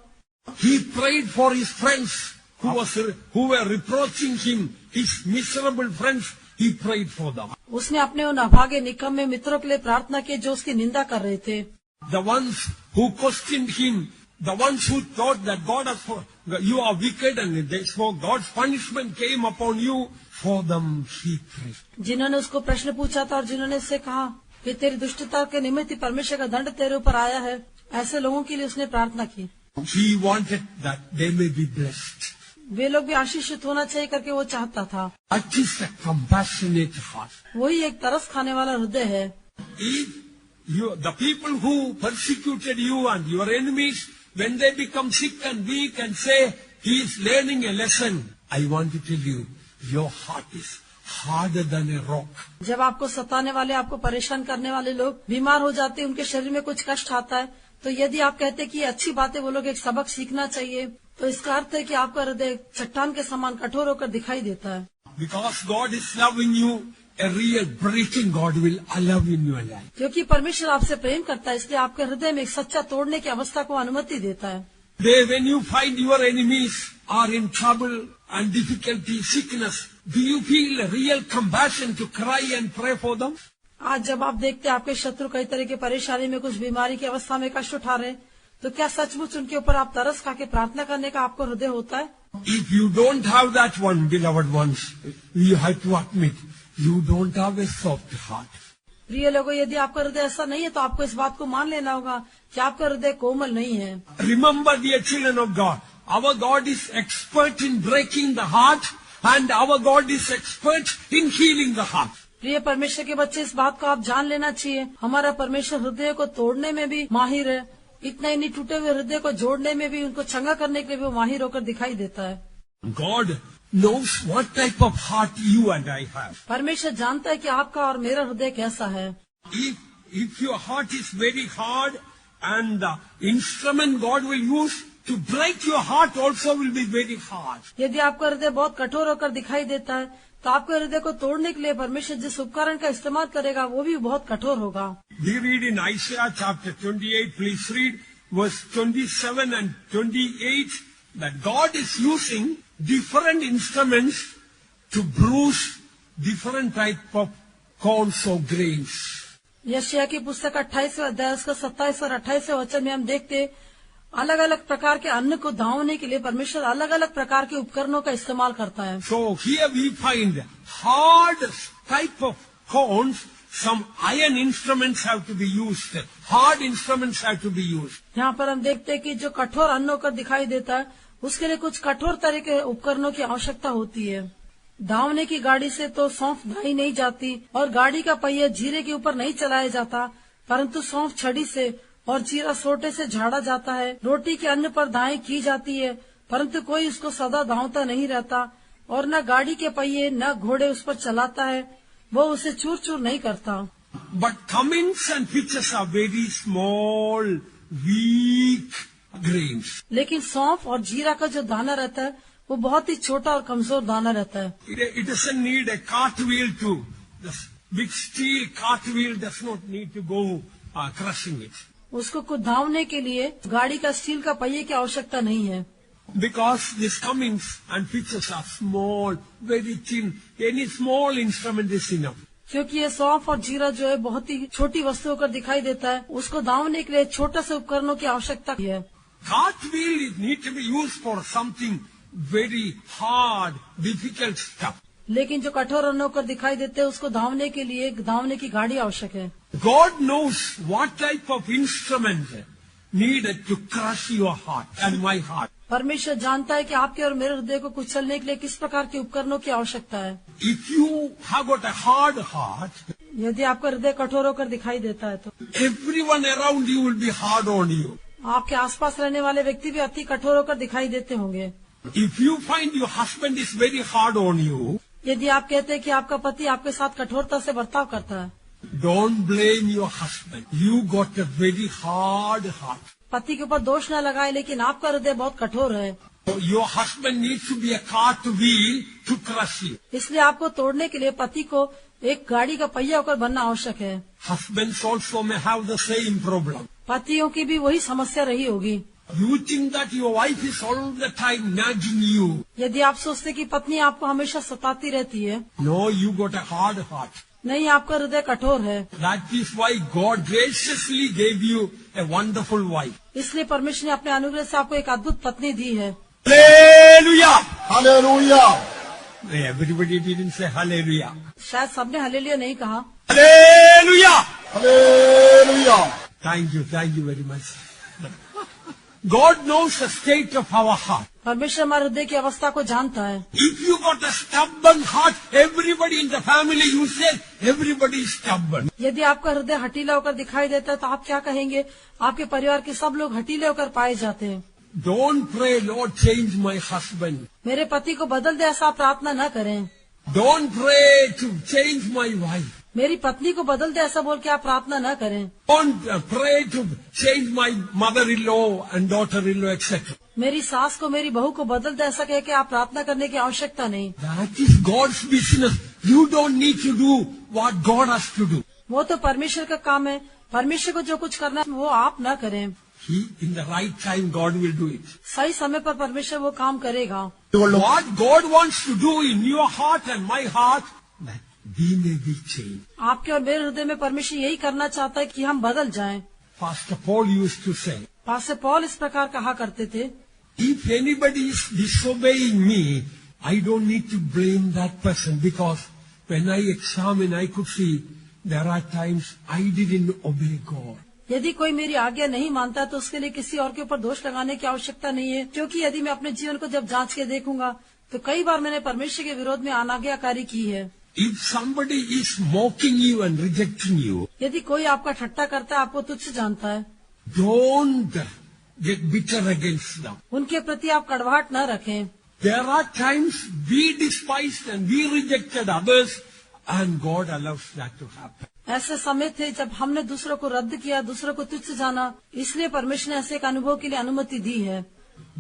He prayed for his friends who were reproaching him, his miserable friends. He prayed for them. उसने अपने उन अभागे निकम्मे मित्रों के लिए प्रार्थना की जो उसकी निंदा कर रहे थे। The ones who questioned him, the ones who thought that you are wicked and therefore God's punishment came upon you, for them he prayed. जिन्होंने उसको प्रश्न पूछा था और जिन्होंने उससे कहा कि तेरी दुष्टता के निमित्त परमेश्वर का दंड तेरे ऊपर आया है, ऐसे लोगों के लिए उसने प्रार्थना की। He wanted that they may be blessed. वे लोग भी आशीषित होना चाहिए करके वो चाहता था। That is a compassionate heart. वही एक तरस खाने वाला हृदय है। If the people who persecuted you and your enemies, when they become sick and weak and say, he is learning a lesson, I want to tell you, your heart is harder than a rock. जब आपको सताने वाले, आपको परेशान करने वाले लोग बीमार हो जाते हैं, उनके शरीर में कुछ कष्ट आता है, तो यदि आप कहते कि अच्छी बातें वो लोग एक सबक सीखना चाहिए, तो इसका अर्थ है कि आपका हृदय चट्टान के समान कठोर होकर दिखाई देता है। Because God is loving you, a real breaking God will allow in your life. क्योंकि परमेश्वर आपसे प्रेम करता है, इसलिए आपके हृदय में एक सच्चा तोड़ने की अवस्था को अनुमति देता है। When you find your enemies are in trouble and difficulty, sickness, do you feel a real compassion to cry and pray for them? आज जब आप देखते हैं आपके शत्रु कई तरह की परेशानी में, कुछ बीमारी की अवस्था में कष्ट उठा रहे हैं, तो क्या सचमुच उनके ऊपर आप तरस खा के प्रार्थना करने का आपको हृदय होता है? If you don't have that one, beloved ones, you have to admit, you don't have a soft heart. प्रिय लोगों, यदि आपका हृदय ऐसा नहीं है तो आपको इस बात को मान लेना होगा कि आपका हृदय कोमल नहीं है। Remember, dear children of God, our God is expert in breaking the heart and our God is expert in healing the heart. प्रिय परमेश्वर के बच्चे, इस बात को आप जान लेना चाहिए, हमारा परमेश्वर हृदय को तोड़ने में भी माहिर है, इतना ही नहीं टूटे हुए हृदय को जोड़ने में भी, उनको चंगा करने के लिए भी वो माहिर होकर दिखाई देता है। God knows what type of heart you and I have. परमेश्वर जानता है कि आपका और मेरा हृदय कैसा है। If your heart is very hard and the instrument God will use to break your heart also will be very hard. यदि आपका हृदय बहुत कठोर होकर दिखाई देता है, तो आपके हृदय को तोड़ने के लिए परमेश्वर जिस उपकरण का इस्तेमाल करेगा वो भी बहुत कठोर होगा। We read in Isaiah chapter 28, please read verse 27 and 28, that God is using different instruments to bruise different type of corns or grains. यशायाह की पुस्तक 28वें अध्याय उसका 27 और 28वें वचन में हम देखते अलग अलग प्रकार के अन्न को दावने के लिए परमेश्वर अलग अलग प्रकार के उपकरणों का इस्तेमाल करता है। So here we find hard type of corns. Some iron instruments have to be used. Hard instruments have to be used. यहाँ पर हम देखते हैं कि जो कठोर अन्न होकर दिखाई देता है, उसके लिए कुछ कठोर तरह के उपकरणों की आवश्यकता होती है। दावने की गाड़ी से तो सौंफ दाई नहीं जाती और गाड़ी का पहिया जीरे के ऊपर नहीं चलाया जाता, परंतु सौंफ छड़ी से और जीरा सोटे से झाड़ा जाता है। रोटी के अन्न पर दाएं की जाती है, परंतु कोई उसको सदा दावता नहीं रहता, और न गाड़ी के पहिए न घोड़े उस पर चलाता है, वो उसे चूर चूर नहीं करता। But cummins and pitches are very small, weak grains. लेकिन सौंफ और जीरा का जो दाना रहता है वो बहुत ही छोटा और कमजोर दाना रहता है। It doesn't need a cartwheel to, the big steel cartwheel does not need to go crushing it. उसको कुछ धावने के लिए गाड़ी का स्टील का पहिए की आवश्यकता नहीं है। Because these cummins and pitches are small, very thin. Any small instrument is enough. क्योंकि ये सौंफ और जीरा जो है बहुत ही छोटी वस्तु होकर दिखाई देता है, उसको दावने के लिए छोटे से उपकरणों की आवश्यकता है। Cartwheel is need to be used for something very hard, difficult stuff. लेकिन जो कठोर अन्न होकर दिखाई देते हैं उसको धावने के लिए धावने की गाड़ी आवश्यक है। God knows what type of instrument needed to crush your heart and my heart. परमेश्वर जानता है कि आपके और मेरे हृदय को कुचलने के लिए किस प्रकार के उपकरणों की आवश्यकता है। If you have got a hard heart, यदि आपका हृदय कठोर होकर दिखाई देता है तो everyone around you will be hard on you. आपके आसपास रहने वाले व्यक्ति भी अति कठोर होकर दिखाई देते होंगे। If you find your husband is very hard on you, यदि आप कहते हैं कि आपका पति आपके साथ कठोरता से बर्ताव करता है, don't blame your husband. You got a very hard heart. पति के ऊपर दोष न लगाए, लेकिन आपका हृदय बहुत कठोर है। Your husband needs to be a cartwheel to crush you. इसलिए आपको तोड़ने के लिए पति को एक गाड़ी का पहिया होकर बनना आवश्यक है। Husbands also may have the same problem. पतियों की भी वही समस्या रही होगी। You think that your wife is all the time nagging you. यदि आप सोचते कि पत्नी आपको हमेशा सताती रहती है, No, you got a hard heart. नहीं, आपका हृदय कठोर है। That is why God graciously gave you a wonderful wife. इसलिए परमेश्वर ने अपने अनुग्रह से आपको एक अद्भुत पत्नी दी है। Hallelujah! Hallelujah. Everybody didn't say hallelujah. शायद सबने हालेलुया नहीं कहा। Hallelujah! Hallelujah. Thank you very much. God knows the state of our heart. परमेश्वर हमारे हृदय की अवस्था को जानता है। If you got a stubborn heart, everybody in the family, you say, everybody is stubborn. यदि आपका हृदय हठीला होकर दिखाई देता है तो आप क्या कहेंगे? आपके परिवार के सब लोग हठीले होकर पाए जाते हैं। Don't pray, Lord, change my husband. मेरे पति को बदल दे, ऐसा प्रार्थना न करें। Don't pray to change my wife. मेरी पत्नी को बदल दे, ऐसा बोल के आप प्रार्थना न करें। Don't pray to change my mother-in-law and daughter-in-law, etc. मेरी सास को, मेरी बहू को बदल दे, ऐसा कह के आप प्रार्थना करने की आवश्यकता नहीं। That is God's business. You don't need to do what God has to do. वो तो परमेश्वर का काम है। परमेश्वर को जो कुछ करना है वो आप न करें। In the right time, God will do it. सही समय पर परमेश्वर वो काम करेगा। What God wants to do in your heart and my heart, that we may be changed. आपके और मेरे हृदय में परमेश्वर यही करना चाहता है कि हम बदल जाएं। Pastor Paul used to say, pastor Paul इस प्रकार कहा करते थे, if anybody is disobeying me, I don't need to blame that person, because when I examine, I could see there are times I didn't obey God. यदि कोई मेरी आज्ञा नहीं मानता तो उसके लिए किसी और के ऊपर दोष लगाने की आवश्यकता नहीं है, क्योंकि यदि मैं अपने जीवन को जब जांच के देखूंगा तो कई बार मैंने परमेश्वर के विरोध में अनाज्ञाकारी की है। If somebody is mocking you and rejecting you, यदि कोई आपका ठट्टा करता है, आपको तुच्छ जानता है, don't get bitter against them. उनके प्रति आप कड़वाहट न रखें। There are times we despised and we rejected others, and God allows that to happen. ऐसे समय थे जब हमने दूसरों को रद्द किया, दूसरों को तुच्छ जाना, इसलिए परमेश्वर ने ऐसे एक अनुभव के लिए अनुमति दी है।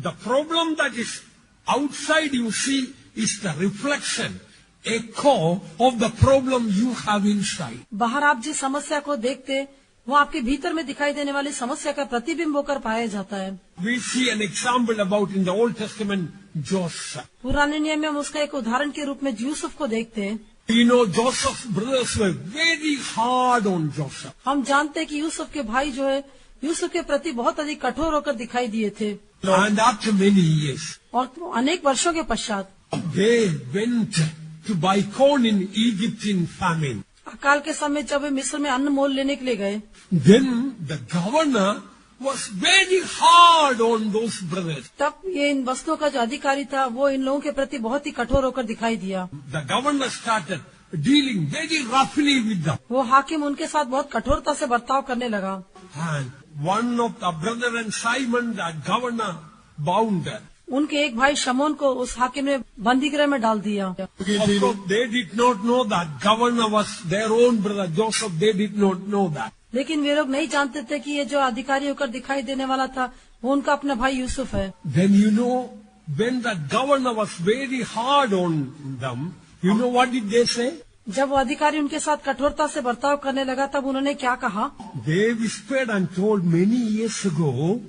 The problem that is outside you see is the reflection, echo of the problem you have inside. बाहर आप जिस समस्या को देखते वो आपके भीतर में दिखाई देने वाली समस्या का प्रतिबिंब होकर पाया जाता है। We see an example about in the Old Testament Joseph. पुराने नियम में हम उसका एक उदाहरण के रूप में यूसुफ को देखते हैं। You know, Joseph's brothers were very hard on Joseph. हम जानते हैं कि यूसुफ के भाई जो है यूसुफ के प्रति बहुत अधिक कठोर होकर दिखाई दिए थे। And after many years, और अनेक वर्षों के पश्चात they went to buy corn in Egypt in famine. अकाल के समय जब वे मिस्र में अन्न मोल लेने के लिए गए, Then the governor was very hard on those brothers. तब ये इन वस्तुओं का जो अधिकारी था वो इन लोगों के प्रति बहुत ही कठोर होकर दिखाई दिया। The governor started dealing very roughly with them. वो हाकिम उनके साथ बहुत कठोरता से बर्ताव करने लगा। And one of the brother and Simon, that governor, bound them. उनके एक भाई शमोन को उस हाकिम ने बंदीगृह में डाल दिया। Of course, they did not know that. Governor was their own brother Joseph. They did not know that. लेकिन वे लोग नहीं जानते थे कि ये जो अधिकारी होकर दिखाई देने वाला था वो उनका अपना भाई यूसुफ है। Then you know, when the governor was very hard on them, you know what did they say? जब वो अधिकारी उनके साथ कठोरता से बर्ताव करने लगा तब उन्होंने क्या कहा? They whispered and told many years ago,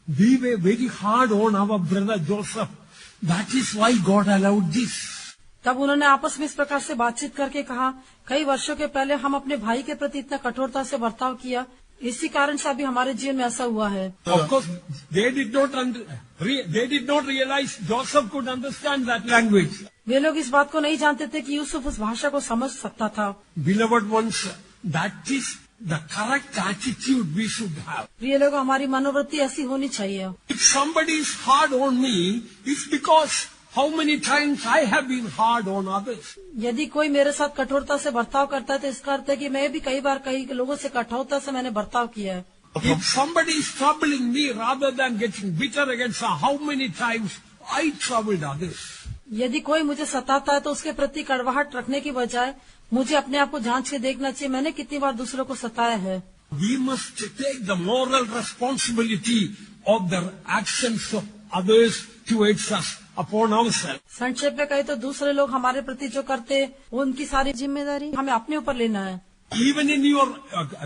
we were very hard on our brother Joseph. That is why God allowed this. तब उन्होंने आपस में इस प्रकार से बातचीत करके कहा, कई वर्षों के पहले हम अपने भाई के प्रति इतना कठोरता से बर्ताव किया, इसी कारण से अभी हमारे जीवन में ऐसा हुआ है। Of course, they did not realize Joseph could understand that language. वे लोग इस बात को नहीं जानते थे कि यूसुफ उस भाषा को समझ सकता था। Beloved ones, that is the correct attitude we should have. प्रिय लोग, हमारी मनोवृत्ति ऐसी होनी चाहिए। If somebody is hard on me, it's because how many times I have been hard on others. यदि कोई मेरे साथ कठोरता से बर्ताव करता है तो इसका अर्थ है कि मैं भी कई बार कई लोगों से कठोरता से मैंने बर्ताव किया है। If somebody is troubling me rather than getting bitter against her, how many times I troubled others. यदि कोई मुझे सताता है तो उसके प्रति कड़वाहट रखने की बजाय मुझे अपने आप को जांच के देखना चाहिए, मैंने कितनी बार दूसरों को सताया है। We must take the moral responsibility of the actions of others towards us upon ourselves. संक्षेप में कहे तो दूसरे लोग हमारे प्रति जो करते वो उनकी सारी जिम्मेदारी हमें अपने ऊपर लेना है। Even in your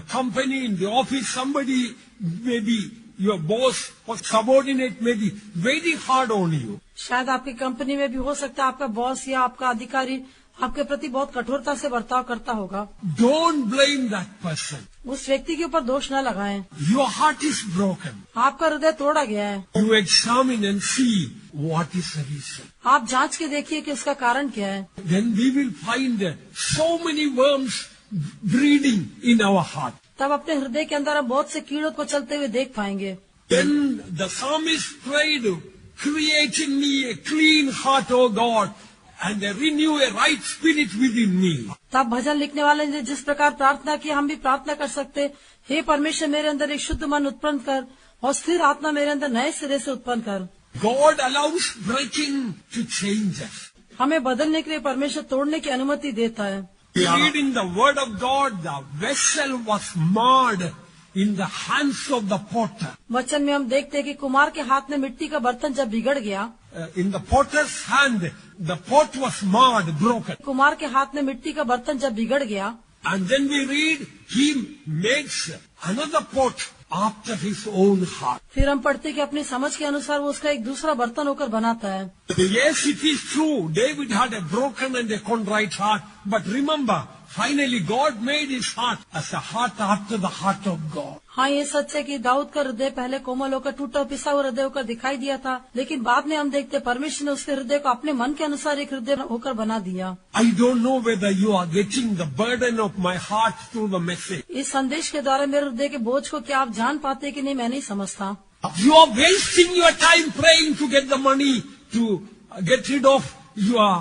company, in the office, somebody, maybe your boss or subordinate may be very hard on you. शायद आपकी कंपनी में भी हो सकता है आपका बॉस या आपका अधिकारी आपके प्रति बहुत कठोरता से बर्ताव करता होगा। Don't blame that person. उस व्यक्ति के ऊपर दोष न लगाएं। Your heart is broken. आपका हृदय तोड़ा गया है। You examine and see what is the reason. आप जांच के देखिए कि उसका कारण क्या है। Then we will find so many worms breeding in our heart. तब अपने हृदय के अंदर हम बहुत से कीड़ों को चलते हुए देख पाएंगे। Then the psalmist prayed, create in me a clean heart, O God, and renew a right spirit within me. तब भजन लिखने वाले ने जिस प्रकार प्रार्थना की हम भी प्रार्थना कर सकते, हे परमेश्वर मेरे अंदर एक शुद्ध मन उत्पन्न कर और स्थिर आत्मा मेरे अंदर नए सिरे से उत्पन्न कर। God allows breaking to change us. हमें बदलने के लिए परमेश्वर तोड़ने की अनुमति देता है। We read in the word of God, the vessel was marred in the hands of the potter. वचन में हम देखते हैं कि कुमार के हाथ में मिट्टी का बर्तन जब बिगड़ गया, In the potter's hand, the pot was marred, broken. Kumar के हाथ में मिट्टी का बर्तन जब बिगड़ गया, And then we read, he makes another pot after his own heart. फिर हम पढ़ते हैं कि अपनी समझ के अनुसार वो उसका एक दूसरा बर्तन होकर बनाता है। Yes, it is true. David had a broken and a contrite heart. But remember, finally God made his heart as a heart after the heart of God. हाँ, ये सच है कि दाऊद का हृदय पहले कोमल होकर टूटा पिसा हुआ हृदय होकर दिखाई दिया था, लेकिन बाद में हम देखते परमेश्वर ने उसके हृदय को अपने मन के अनुसार एक हृदय होकर बना दिया। I don't know whether you are getting the burden of my heart through the message. इस संदेश के द्वारा मेरे हृदय के बोझ को क्या आप जान पाते हैं कि नहीं, मैं नहीं समझता। You are wasting your time praying to get the money to get rid of your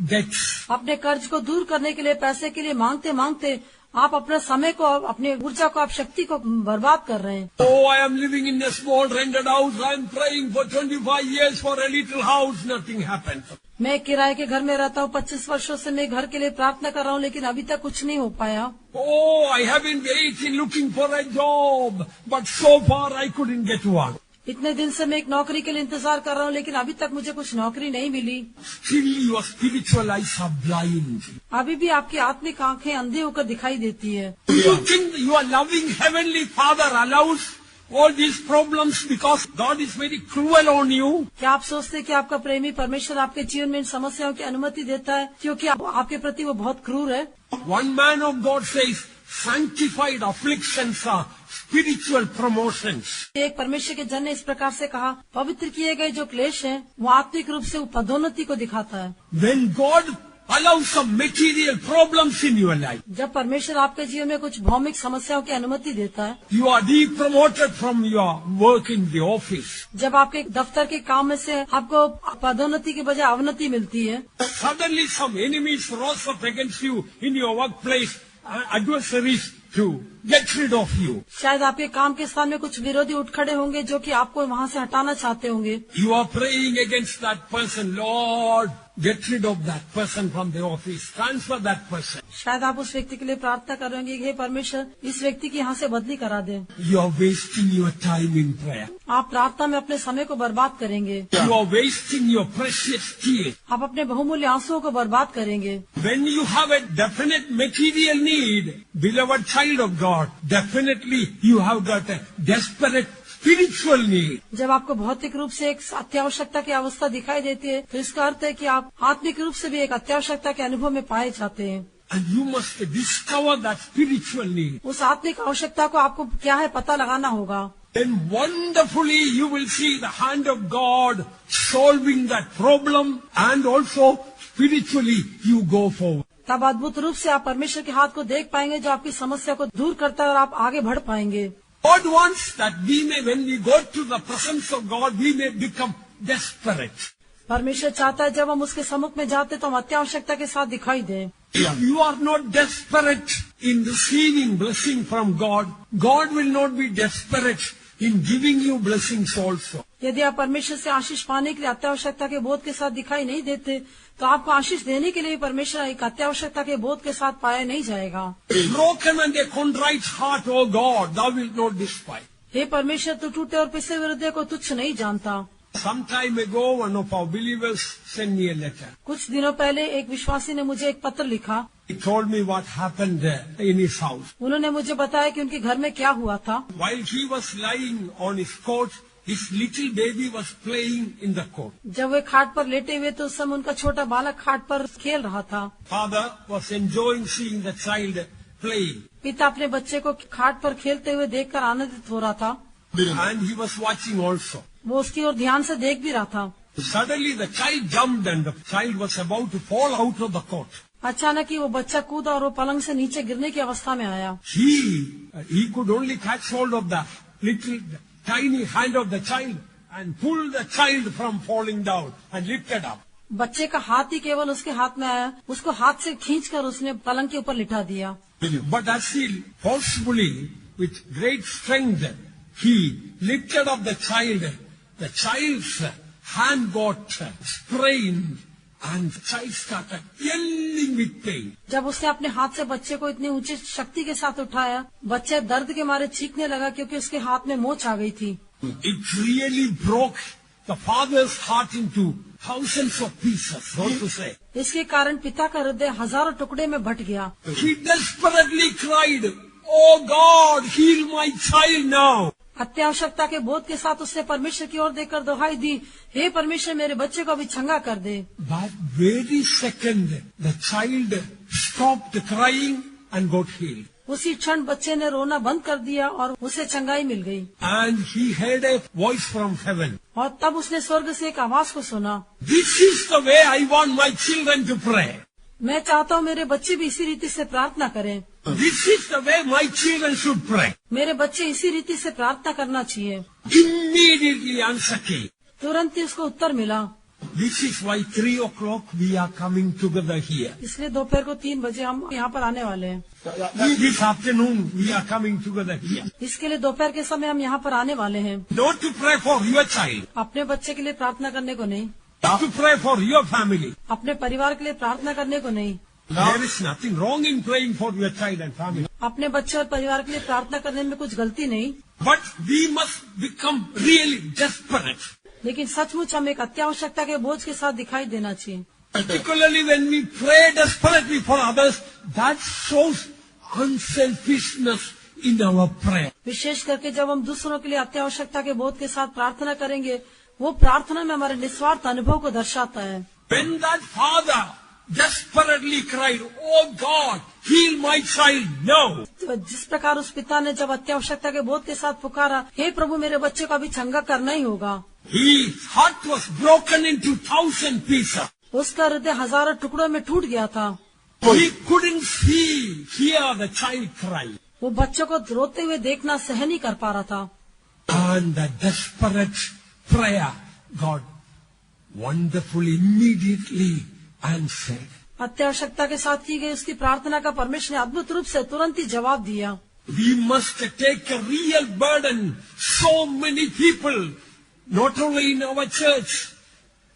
debts. अपने कर्ज को दूर करने के लिए पैसे के लिए मांगते मांगते आप अपने समय को, अपनी ऊर्जा को, आप शक्ति को बर्बाद कर रहे हैं। Oh, I am living in a small rented house. I am praying for 25 years for a little house. Nothing happened. मैं किराए के घर में रहता हूँ, 25 वर्षों से मैं घर के लिए प्रार्थना कर रहा हूँ, लेकिन अभी तक कुछ नहीं हो पाया। Oh, I have been waiting looking for a job, but so far I couldn't get one. इतने दिन से मैं एक नौकरी के लिए इंतजार कर रहा हूँ, लेकिन अभी तक मुझे कुछ नौकरी नहीं मिली। Still your spiritual eyes are blind. अभी भी आपकी आत्मिक आंखें अंधी होकर दिखाई देती है। Do you think your loving heavenly Father allows all these problems because God is very cruel on you? क्या आप सोचते हैं कि आपका प्रेमी परमेश्वर आपके जीवन में इन समस्याओं की अनुमति देता है क्योंकि आपके प्रति वो बहुत क्रूर है? One man of God says, sanctified afflictions are spiritual promotions. एक परमेश्वर के जन ने इस प्रकार से कहा, पवित्र किए गए जो क्लेश हैं वो आत्मिक रूप से पदोन्नति को दिखाता है। When God allows some material problems in your life, जब परमेश्वर आपके जीवन में कुछ भौमिक समस्याओं की अनुमति देता है, you are depromoted from your work in the office. जब आपके दफ्तर के काम में से आपको पदोन्नति के बजाय अवनति मिलती है, Suddenly some enemies rose up against you in your workplace, adversaries to get rid of you. शायद आपके काम के स्थान में कुछ विरोधी उठ खड़े होंगे जो कि आपको वहाँ से हटाना चाहते होंगे। You are praying against that person. Lord, get rid of that person from the office. Transfer that person. शायद आप उस व्यक्ति के लिए प्रार्थना कर रहे होंगे, हे परमेश्वर इस व्यक्ति की यहाँ से बदली करा दे। You are wasting your time in prayer. आप प्रार्थना में अपने समय को बर्बाद करेंगे। You are wasting your precious tears. आप अपने बहुमूल्य आंसुओं को बर्बाद करेंगे। When you have a definite material need, beloved child of God, definitely you have got a desperate spiritual need. जब आपको भौतिक रूप से एक अत्यावश्यकता की अवस्था दिखाई देती है तो इसका अर्थ है कि आप आत्मिक रूप से भी एक अत्यावश्यकता के अनुभव में पाए जाते हैं। And you must discover that spiritual need. उस आत्मिक आवश्यकता को आपको क्या है पता लगाना होगा। Then wonderfully you will see the hand of God solving that problem, and also spiritually you go forward. तब अद्भुत रूप से आप परमेश्वर के हाथ को देख पाएंगे जो आपकी समस्या को दूर करता है और आप आगे बढ़ पाएंगे। God wants that we may, when we go to the presence of God, we may become desperate. परमेश्वर चाहता है जब हम उसके सम्मुख में जाते तो हम अत्यावश्यकता के साथ दिखाई दें। If you are not desperate in receiving blessing from God, God will not be desperate in giving you blessings also. यदि आप परमेश्वर से आशीष पाने के लिए अत्यावश्यकता के बोध के साथ दिखाई नहीं देते तो आपको आशीष देने के लिए परमेश्वर एक अत्यावश्यकता के बोध के साथ पाया नहीं जाएगा। Broken and a contrite heart, O God, thou wilt not despise. हे परमेश्वर तू टूटे और पिसे हुए हृदय को तुच्छ नहीं जानता। Some time ago, one of our believers sent me a letter. कुछ दिनों पहले एक विश्वासी ने मुझे एक पत्र लिखा। He told me what happened in his house. उन्होंने मुझे बताया कि उनके घर में क्या हुआ था। While he was lying on his couch, his little baby was playing in the court. जब वे खाट पर लेटे हुए तो उस समय उनका छोटा बालक खाट पर खेल रहा था। Father was enjoying seeing the child playing. पिता अपने बच्चे को खाट पर खेलते हुए देखकर आनंदित हो रहा था। And he was watching also. वो उसकी ओर ध्यान से देख भी रहा था। Suddenly the child jumped and the child was about to fall out of the court. अचानक ही वो बच्चा कूदा और वो पलंग से नीचे गिरने की अवस्था में आया। He could only catch hold of the little tiny hand of the child and pull the child from falling down and lift it up. बच्चे का हाथ ही केवल उसके हाथ में आया, उसको हाथ से खींचकर उसने पलंग के ऊपर लिटा दिया। But as he forcefully, with great strength, he lifted up the child's hand got sprained and the child started yelling with pain. जब उसने अपने हाथ से बच्चे को इतनी ऊंची शक्ति के साथ उठाया, बच्चा दर्द के मारे चीखने लगा क्योंकि उसके हाथ में मोच आ गई थी। It really broke the father's heart into thousands of pieces, so to say. इसके कारण पिता का हृदय हजारों टुकड़े में बट गया। He desperately cried, "Oh God, heal my child now." अत्यावश्यकता के बोध के साथ उसने परमेश्वर की ओर देखकर दुहाई दी, हे परमेश्वर मेरे बच्चे को अभी चंगा कर दे। That very second, the child stopped crying and got healed. उसी क्षण बच्चे ने रोना बंद कर दिया और उसे चंगाई मिल गई। And he heard a voice from heaven. और तब उसने स्वर्ग से एक आवाज को सुना, This is the way I want my children to pray. मैं चाहता हूँ मेरे बच्चे भी इसी रीति से प्रार्थना करें। This is the way my children should pray. मेरे बच्चे इसी रीति से प्रार्थना करना चाहिए। Immediately answer came. तुरंत ही उसको उत्तर मिला। This is why 3 o'clock we are coming together here. इसलिए दोपहर को 3 बजे हम यहाँ पर आने वाले हैं। This afternoon we are coming together here. इसके लिए दोपहर के समय हम यहाँ पर आने वाले हैं। Not to pray for your child. अपने बच्चे के लिए प्रार्थना करने को नहीं, To pray for your family. अपने परिवार के लिए प्रार्थना करने को नहीं। There is nothing wrong in praying for your child and family. अपने बच्चे और परिवार के लिए प्रार्थना करने में कुछ गलती नहीं, But we must become really desperate. लेकिन सचमुच हमें एक अत्यावश्यकता के बोझ के साथ दिखाई देना चाहिए। Particularly when we pray desperately for others, that shows unselfishness in our prayer. विशेष करके जब हम दूसरों के लिए अत्यावश्यकता के बोध के साथ प्रार्थना करेंगे, वो प्रार्थना में हमारे निस्वार्थ अनुभव को दर्शाता है। When that father desperately cried, "Oh God, heal my child now." तो जिस प्रकार उस पिता ने जब अत्यावश्यकता के बोध के साथ पुकारा, हे प्रभु मेरे बच्चे को अभी चंगा करना ही होगा, His heart was broken into 1,000 pieces. उसका हृदय हजारों टुकड़ों में टूट गया था। He couldn't hear the child cry. वो बच्चों को रोते हुए देखना सहन नहीं कर पा रहा था। And the desperate prayer, God wonderfully, immediately answered. अत्यावश्यकता के साथ की गई उसकी प्रार्थना का परमेश्वर ने अद्भुत रूप से तुरंत ही जवाब दिया। We must take a real burden. So many people, not only in our church,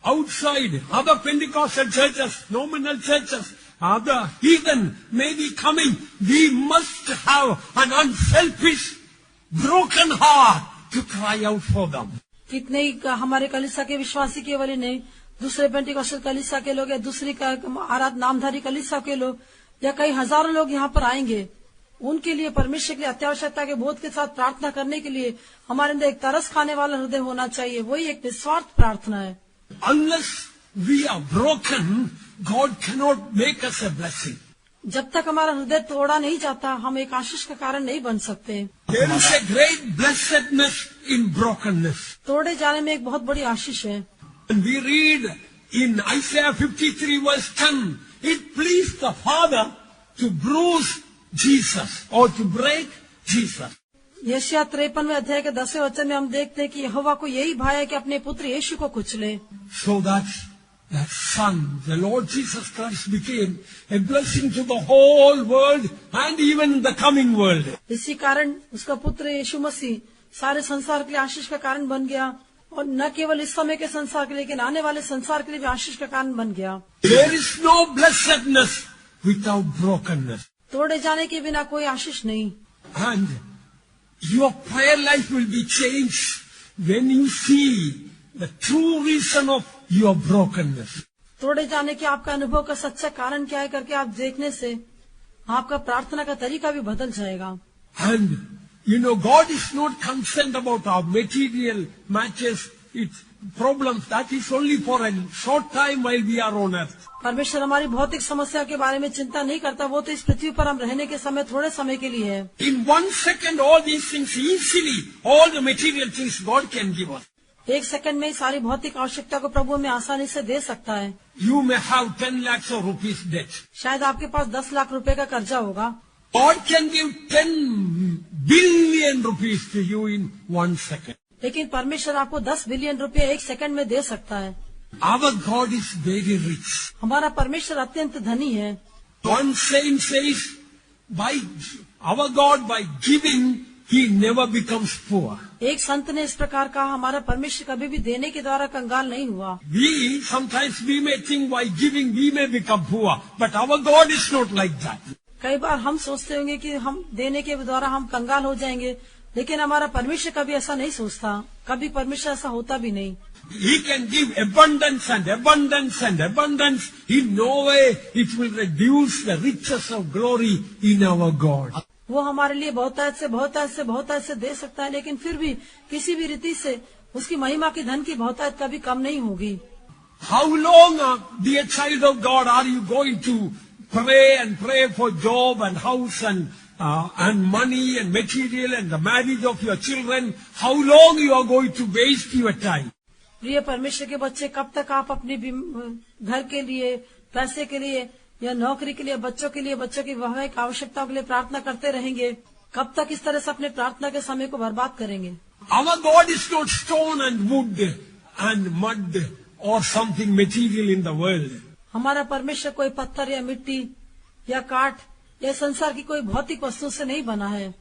outside, other Pentecostal churches, nominal churches, other heathen may be coming. We must have an unselfish, broken heart to cry out for them. कितने ही हमारे कलीसिया के विश्वासी केवल ही नहीं, दूसरे Pentecostal कलीसिया के लोग या दूसरी नामधारी कलीसिया के लोग या कई हजारों लोग यहाँ पर आएंगे। उनके लिए परमेश्वर की अत्यावश्यकता के बोध के साथ प्रार्थना करने के लिए हमारे अंदर एक तरस खाने वाला हृदय होना चाहिए। वही एक निस्वार्थ प्रार्थना है। Unless we are broken, God cannot make us a blessing. जब तक हमारा हृदय तोड़ा नहीं जाता, हम एक आशीष का कारण नहीं बन सकते। There is a great blessedness in brokenness. तोड़े जाने में एक बहुत बड़ी आशीष है। And we read in Isaiah 53 verse 10, it pleased the Father to bruise Jesus or to break Jesus. यशायाह 53वें अध्याय के 10वें वचन में हम देखते हैं कि यहोवा को यही भाया कि अपने पुत्र यीशु को कुचले। So that Son, the Lord Jesus Christ, became a blessing to the whole world and even the coming world. इसी कारण उसका पुत्र यीशु मसीह सारे संसार के लिए आशीष का कारण बन गया और न केवल इस समय के संसार के लिए लेकिन आने वाले संसार के लिए भी आशीष का कारण बन गया। There is no blessedness without brokenness. तोड़े जाने के बिना कोई आशीष नहीं। And your prayer life will be changed when you see the true reason of your brokenness. तोड़े जाने के आपका अनुभव का सच्चा कारण क्या है करके आप देखने से आपका प्रार्थना का तरीका भी बदल जाएगा। And you know, God is not concerned about our material matches, its problems. That is only for a short time while we are on earth. परमेश्वर हमारी भौतिक समस्या के बारे में चिंता नहीं करता, वो तो इस पृथ्वी पर हम रहने के समय थोड़े समय के लिए है। In 1 second, all these things easily, all the material things God can give us. एक सेकंड में सारी भौतिक आवश्यकता को प्रभु हमें आसानी से दे सकता है। You may have 10 lakhs of rupees debt. शायद आपके पास 10 लाख रुपए का कर्जा होगा। God can give 10 billion rupees to you in 1 second. लेकिन परमेश्वर आपको 10 बिलियन रुपए एक सेकंड में दे सकता है। Our God is very rich. हमारा परमेश्वर अत्यंत धनी है। One saint says, by our God, by giving, He never becomes poor. एक संत ने इस प्रकार कहा, हमारा परमेश्वर कभी भी देने के द्वारा कंगाल नहीं हुआ। Sometimes we may think by giving we may become poor, but our God is not like that. कई बार हम सोचते होंगे कि हम देने के द्वारा हम कंगाल हो जाएंगे, लेकिन हमारा परमेश्वर कभी ऐसा नहीं सोचता, कभी परमेश्वर ऐसा होता भी नहीं। He can give abundance and abundance and abundance. In no way it will reduce the riches of glory in our God. वो हमारे लिए बहुतायत से बहुतायत से बहुतायत से दे सकता है, लेकिन फिर भी किसी भी रीति से उसकी महिमा की धन की बहुतायत कभी कम नहीं होगी। How long, dear child of God, are you going to pray for job and house and money and material and the marriage of your children? How long you are going to waste your time? प्रिय परमेश्वर के बच्चे, कब तक आप अपने घर के लिए, पैसे के लिए या नौकरी के लिए, बच्चों के लिए, बच्चों की वैवाहिक आवश्यकताओं के लिए प्रार्थना करते रहेंगे? कब तक इस तरह से अपने प्रार्थना के समय को बर्बाद करेंगे? Our God is not stone and wood and mud or something material in the world. हमारा परमेश्वर कोई पत्थर या मिट्टी या काठ या संसार की कोई भौतिक वस्तु से नहीं बना है।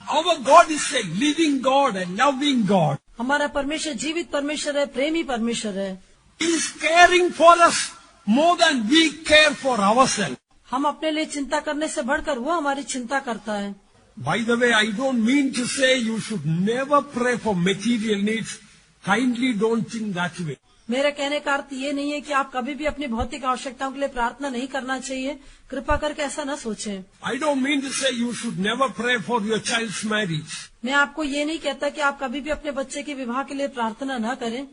Our God is a living God, a loving God. हमारा परमेश्वर जीवित परमेश्वर है, प्रेमी परमेश्वर है। He is caring for us more than we care for ourselves. हम अपने लिए चिंता करने से बढ़कर वो हमारी चिंता करता है। By the way, I don't mean to say you should never pray for material needs. Kindly don't think that way. मेरे कहने का अर्थ ये नहीं है कि आप कभी भी अपनी भौतिक आवश्यकताओं के लिए प्रार्थना नहीं करना चाहिए। कृपा करके ऐसा न सोचें। I don't mean to say you should never pray for your child's marriage. मैं आपको ये नहीं कहता कि आप कभी भी अपने बच्चे के विवाह के लिए प्रार्थना न करें।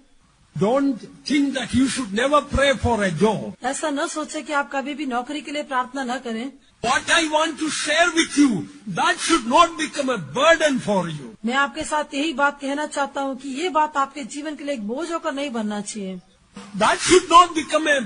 Don't think that you should never pray for a job. ऐसा न सोचे कि आप कभी भी नौकरी के लिए प्रार्थना न करें। What I want to share with you, that should not become a burden for you. मैं आपके साथ यही बात कहना चाहता हूँ कि ये बात आपके जीवन के लिए एक बोझ होकर नहीं बनना चाहिए। That should not become a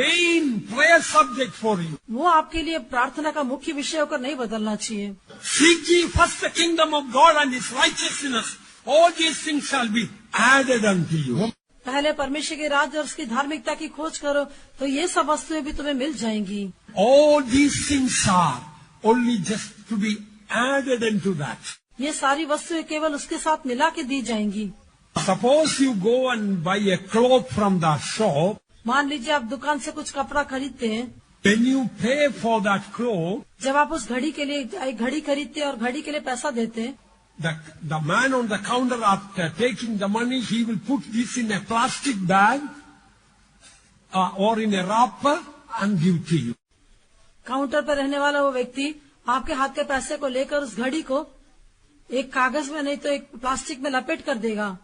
main prayer subject for you. वो आपके लिए प्रार्थना का मुख्य विषय होकर नहीं बदलना चाहिए। Seek ye first the kingdom of God and His righteousness. All these things shall be added unto you. पहले परमेश्वर के राज्य और उसकी धार्मिकता की खोज करो तो ये सब वस्तुएं भी तुम्हें मिल जाएंगी। All these things are only just to be added into that. ये सारी वस्तुएं केवल उसके साथ मिला के दी जाएंगी। Suppose you go and buy a cloth from the shop. मान लीजिए आप दुकान से कुछ कपड़ा खरीदते हैं। When you pay for that cloth, जब आप उस घड़ी के लिए एक घड़ी खरीदते हैं और घड़ी के लिए पैसा देते हैं, the man on the counter, after taking the money, he will put this in a plastic bag or in a wrapper and give to you. Counter पर रहने वाला वो व्यक्ति आपके हाथ के पैसे को लेकर उस घड़ी को एक कागज में नहीं तो एक प्लास्टिक में लपेट कर देगा।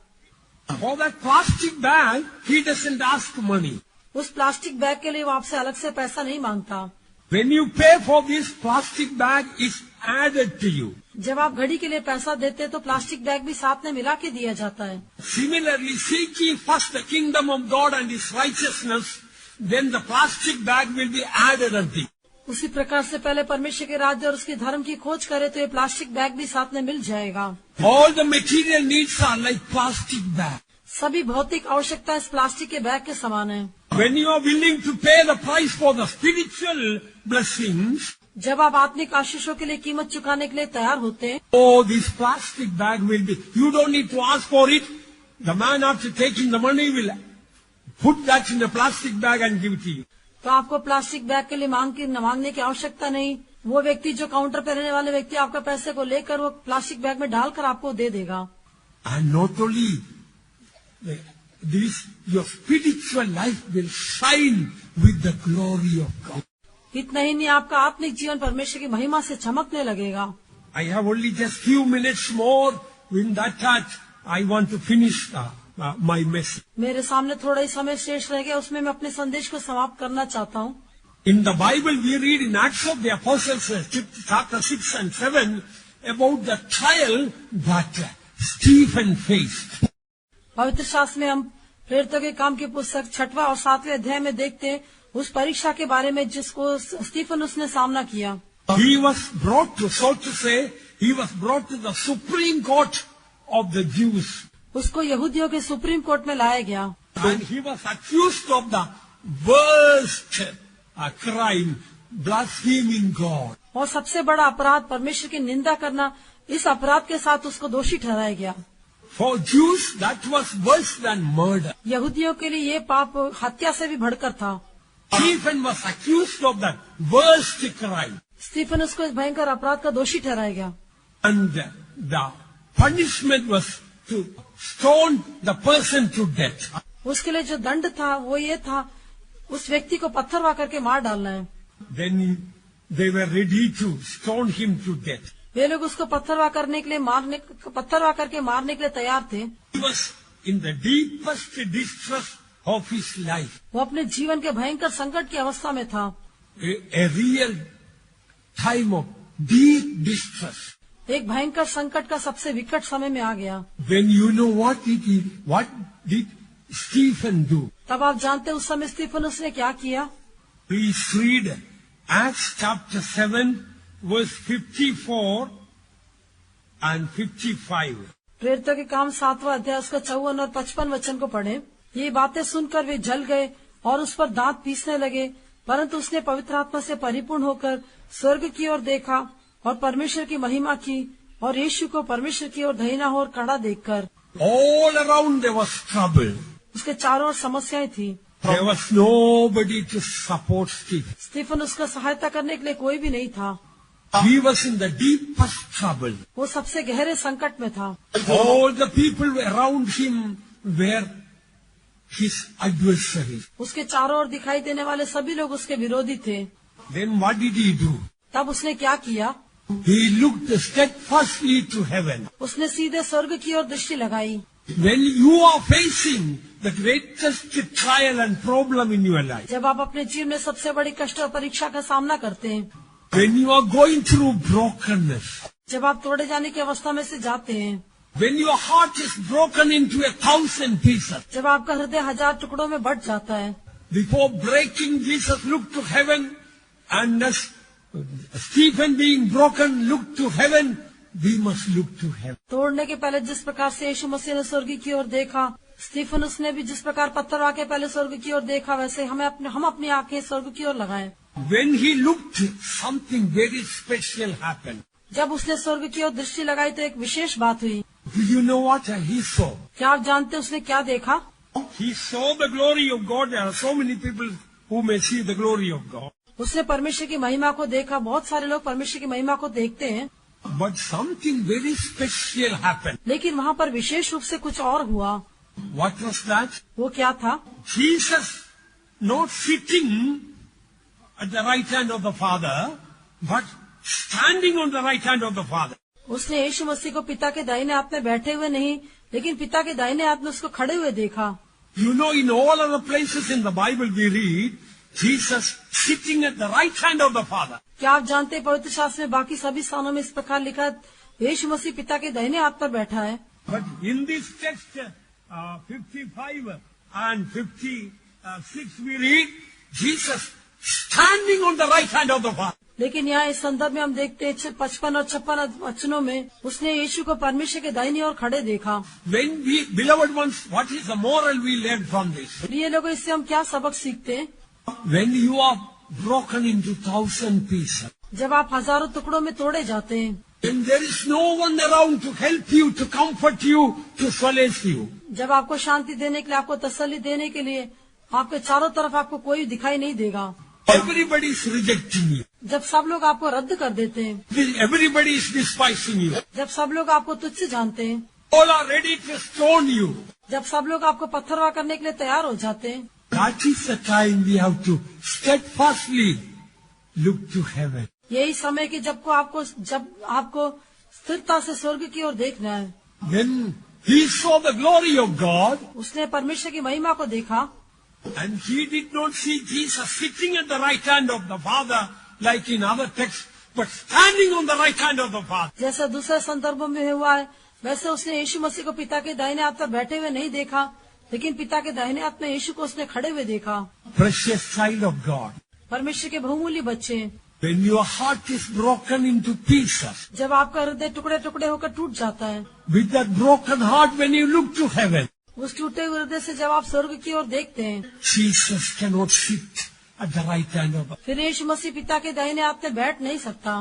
For that plastic bag, he doesn't ask money. उस प्लास्टिक बैग के लिए वो आपसे अलग से पैसा नहीं मांगता। When you pay for this, plastic bag is added to you. जब आप घड़ी के लिए पैसा देते हैं तो प्लास्टिक बैग भी साथ में मिला के दिया जाता है। Similarly, seek ye first the kingdom of God and His righteousness, then the plastic bag will be added unto you. उसी प्रकार से पहले परमेश्वर के राज्य और उसके धर्म की खोज करे तो ये प्लास्टिक बैग भी साथ में मिल जाएगा। All the material needs are like plastic bag. सभी भौतिक आवश्यकता इस प्लास्टिक के बैग के समान है। When you are willing to pay the price for the spiritual blessings, जब आप आत्मिक आशीषों के लिए कीमत चुकाने के लिए तैयार होते हैं, oh, this plastic bag will be, you don't need to ask for it. The man after taking the money will put that in a plastic bag and give it to you. तो आपको plastic bag के लिए मांगने की आवश्यकता नहीं। वो व्यक्ति जो काउंटर पर रहने वाले व्यक्ति आपका पैसे को लेकर वो प्लास्टिक बैग में डालकर आपको दे देगा। And not only this, your spiritual life will shine with the glory of God. इतना ही नहीं, आपका आत्मिक जीवन परमेश्वर की महिमा से चमकने लगेगा। I have only just few minutes more. In that touch, I want to finish my message. मेरे सामने थोड़ा ही समय शेष रह गया, उसमें मैं अपने संदेश को समाप्त करना चाहता हूँ। In the Bible, we read in Acts of the Apostles, chapter 6 and 7, about the trial that Stephen faced. पवित्र शास्त्र में हम प्रेरितों के काम की पुस्तक 6वां और 7वें अध्याय में देखते हैं उस परीक्षा के बारे में जिसको स्टीफन उसने सामना किया। He was brought to, so to say, he was brought to the Supreme Court of the Jews. उसको यहूदियों के सुप्रीम कोर्ट में लाया गया। And he was accused of the worst crime, blaspheming God. और सबसे बड़ा अपराध परमेश्वर की निंदा करना, इस अपराध के साथ उसको दोषी ठहराया गया। For Jews, that was worse than murder. यहूदियों के लिए ये पाप हत्या से भी बढ़कर था। Stephen was accused of the worst crime. Stephen उसको इस भयंकर अपराध का दोषी ठहराया गया। And the punishment was to stone the person to death. उसके लिए जो दंड था वो ये था, उस व्यक्ति को पत्थरवा करके मार डालना है। Then they were ready to stone him to death. वे लोग उसको पत्थरवा करके मारने के लिए तैयार थे। He was in the deepest distress of his life. वो अपने जीवन के भयंकर संकट की अवस्था में था। A real time of deep distress. एक भयंकर संकट का सबसे विकट समय में आ गया। When you know what did Stephen do? तब आप जानते उस समय स्टीफन उसने क्या किया। Please read Acts chapter 7 verse 54 and 55. प्रेरितों के काम 7वां अध्याय उसका 54 और 55 वचन को पढ़े। ये बातें सुनकर वे जल गए और उस पर दांत पीसने लगे, परंतु उसने पवित्र आत्मा से परिपूर्ण होकर स्वर्ग की ओर देखा और परमेश्वर की महिमा की और यीशु को परमेश्वर की ओर दाहिना ओर खड़ा देखकर। All around there was trouble. उसके चारों ओर समस्याएं थी। There was nobody to support Stephen. Stephen उसका सहायता करने के लिए कोई भी नहीं था। He was in the deepest trouble. वो सबसे गहरे संकट में था। All the people around him were his adversaries. उसके चारों ओर दिखाई देने वाले सभी लोग उसके विरोधी थे। Then what did he do? तब उसने क्या किया? He looked steadfastly to heaven. उसने सीधे स्वर्ग की ओर दृष्टि लगाई। When you are facing the greatest trial and problem in your life, जब आप अपने जीवन में सबसे बड़ी कष्ट और परीक्षा का सामना करते हैं, when you are going through brokenness, जब आप तोड़े जाने की अवस्था में से जाते हैं, when your heart is broken into 1,000 pieces, जब आपका हृदय 1000 टुकड़ों में बट जाता है, before breaking, Jesus looked to heaven, and as Stephen being broken looked to heaven, we must look to heaven. तोड़ने के पहले जिस प्रकार से यीशु मसीह ने स्वर्ग की ओर देखा, स्टीफन उसने भी जिस प्रकार पत्थर आके पहले स्वर्ग की ओर देखा, वैसे हम अपनी आंखें स्वर्ग की ओर लगाएं। When he looked, something very special happened. जब उसने स्वर्ग की ओर दृष्टि लगाई तो एक विशेष बात हुई। Did you know what he saw? क्या आप जानते हैं उसने क्या देखा? He saw the glory of God. There are so many people who may see the glory of God. उसने परमेश्वर की महिमा को देखा। बहुत सारे लोग परमेश्वर की महिमा को देखते हैं, But something very special happened. लेकिन वहाँ पर विशेष रूप से कुछ और हुआ। What was that? वो क्या था? Jesus not sitting at the right hand of the Father, but standing on the right hand of the Father. उसने यीशु मसीह को पिता के दाहिने हाथ में बैठे हुए नहीं, लेकिन पिता के दाहिने हाथ में उसको खड़े हुए देखा। You know, in all other places in the Bible we read, Jesus sitting at the right hand of the Father. क्या आप जानते हैं पवित्र शास्त्र में बाकी सभी स्थानों में इस प्रकार लिखा है, यीशु मसीह पिता के दाहिने हाथ पर बैठा है। But in this text, 55 and 56 we read, Jesus standing on the right hand of the Father. लेकिन यहाँ इस संदर्भ में हम देखते हैं 55 और 56 वचनों में उसने यीशु को परमेश्वर के दाहिनी ओर खड़े देखा। When we, beloved ones, what is the moral we learn from this? प्रिय लोगों, इससे हम क्या सबक सीखते हैं? When you are broken into 1,000 pieces, जब आप हजारों टुकड़ों में तोड़े जाते हैं, when there is no one around to help you, to comfort you, to solace you, जब आपको शांति देने के लिए, आपको तसल्ली देने के लिए आपके चारों तरफ आपको कोई दिखाई नहीं देगा, everybody is rejecting you, जब सब लोग आपको रद्द कर देते हैं, everybody is despising you, जब सब लोग आपको तुच्छ जानते हैं, all are ready to stone you, जब सब लोग आपको पत्थरवाह करने के लिए तैयार हो जाते हैं, that is the time we have to steadfastly look to heaven. यही समय कि जब आपको स्थिरता से स्वर्ग की ओर देखना है। When he saw the glory of God, उसने परमेश्वर की महिमा को देखा, and he did not see Jesus sitting at the right hand of the Father like in other texts, but standing on the right hand of the Father. जैसा दूसरे संदर्भों में हुआ है, वैसे उसने यीशु मसीह को पिता के दाहिने हाथ पर बैठे हुए नहीं देखा, लेकिन पिता के दाहिने हाथ में यीशु को उसने खड़े हुए देखा। Precious child of God, परमेश्वर के बहुमूल्य बच्चे, when your heart is broken into pieces, जब आपका हृदय टुकड़े टुकड़े होकर टूट जाता है, with that broken heart when you look to heaven, उस टूटे हुए हृदय से जब आप स्वर्ग की ओर देखते हैं, Jesus cannot sit at the right hand of God. फिर यीशु मसीह पिता के दाहिने हाथ में बैठ नहीं सकता।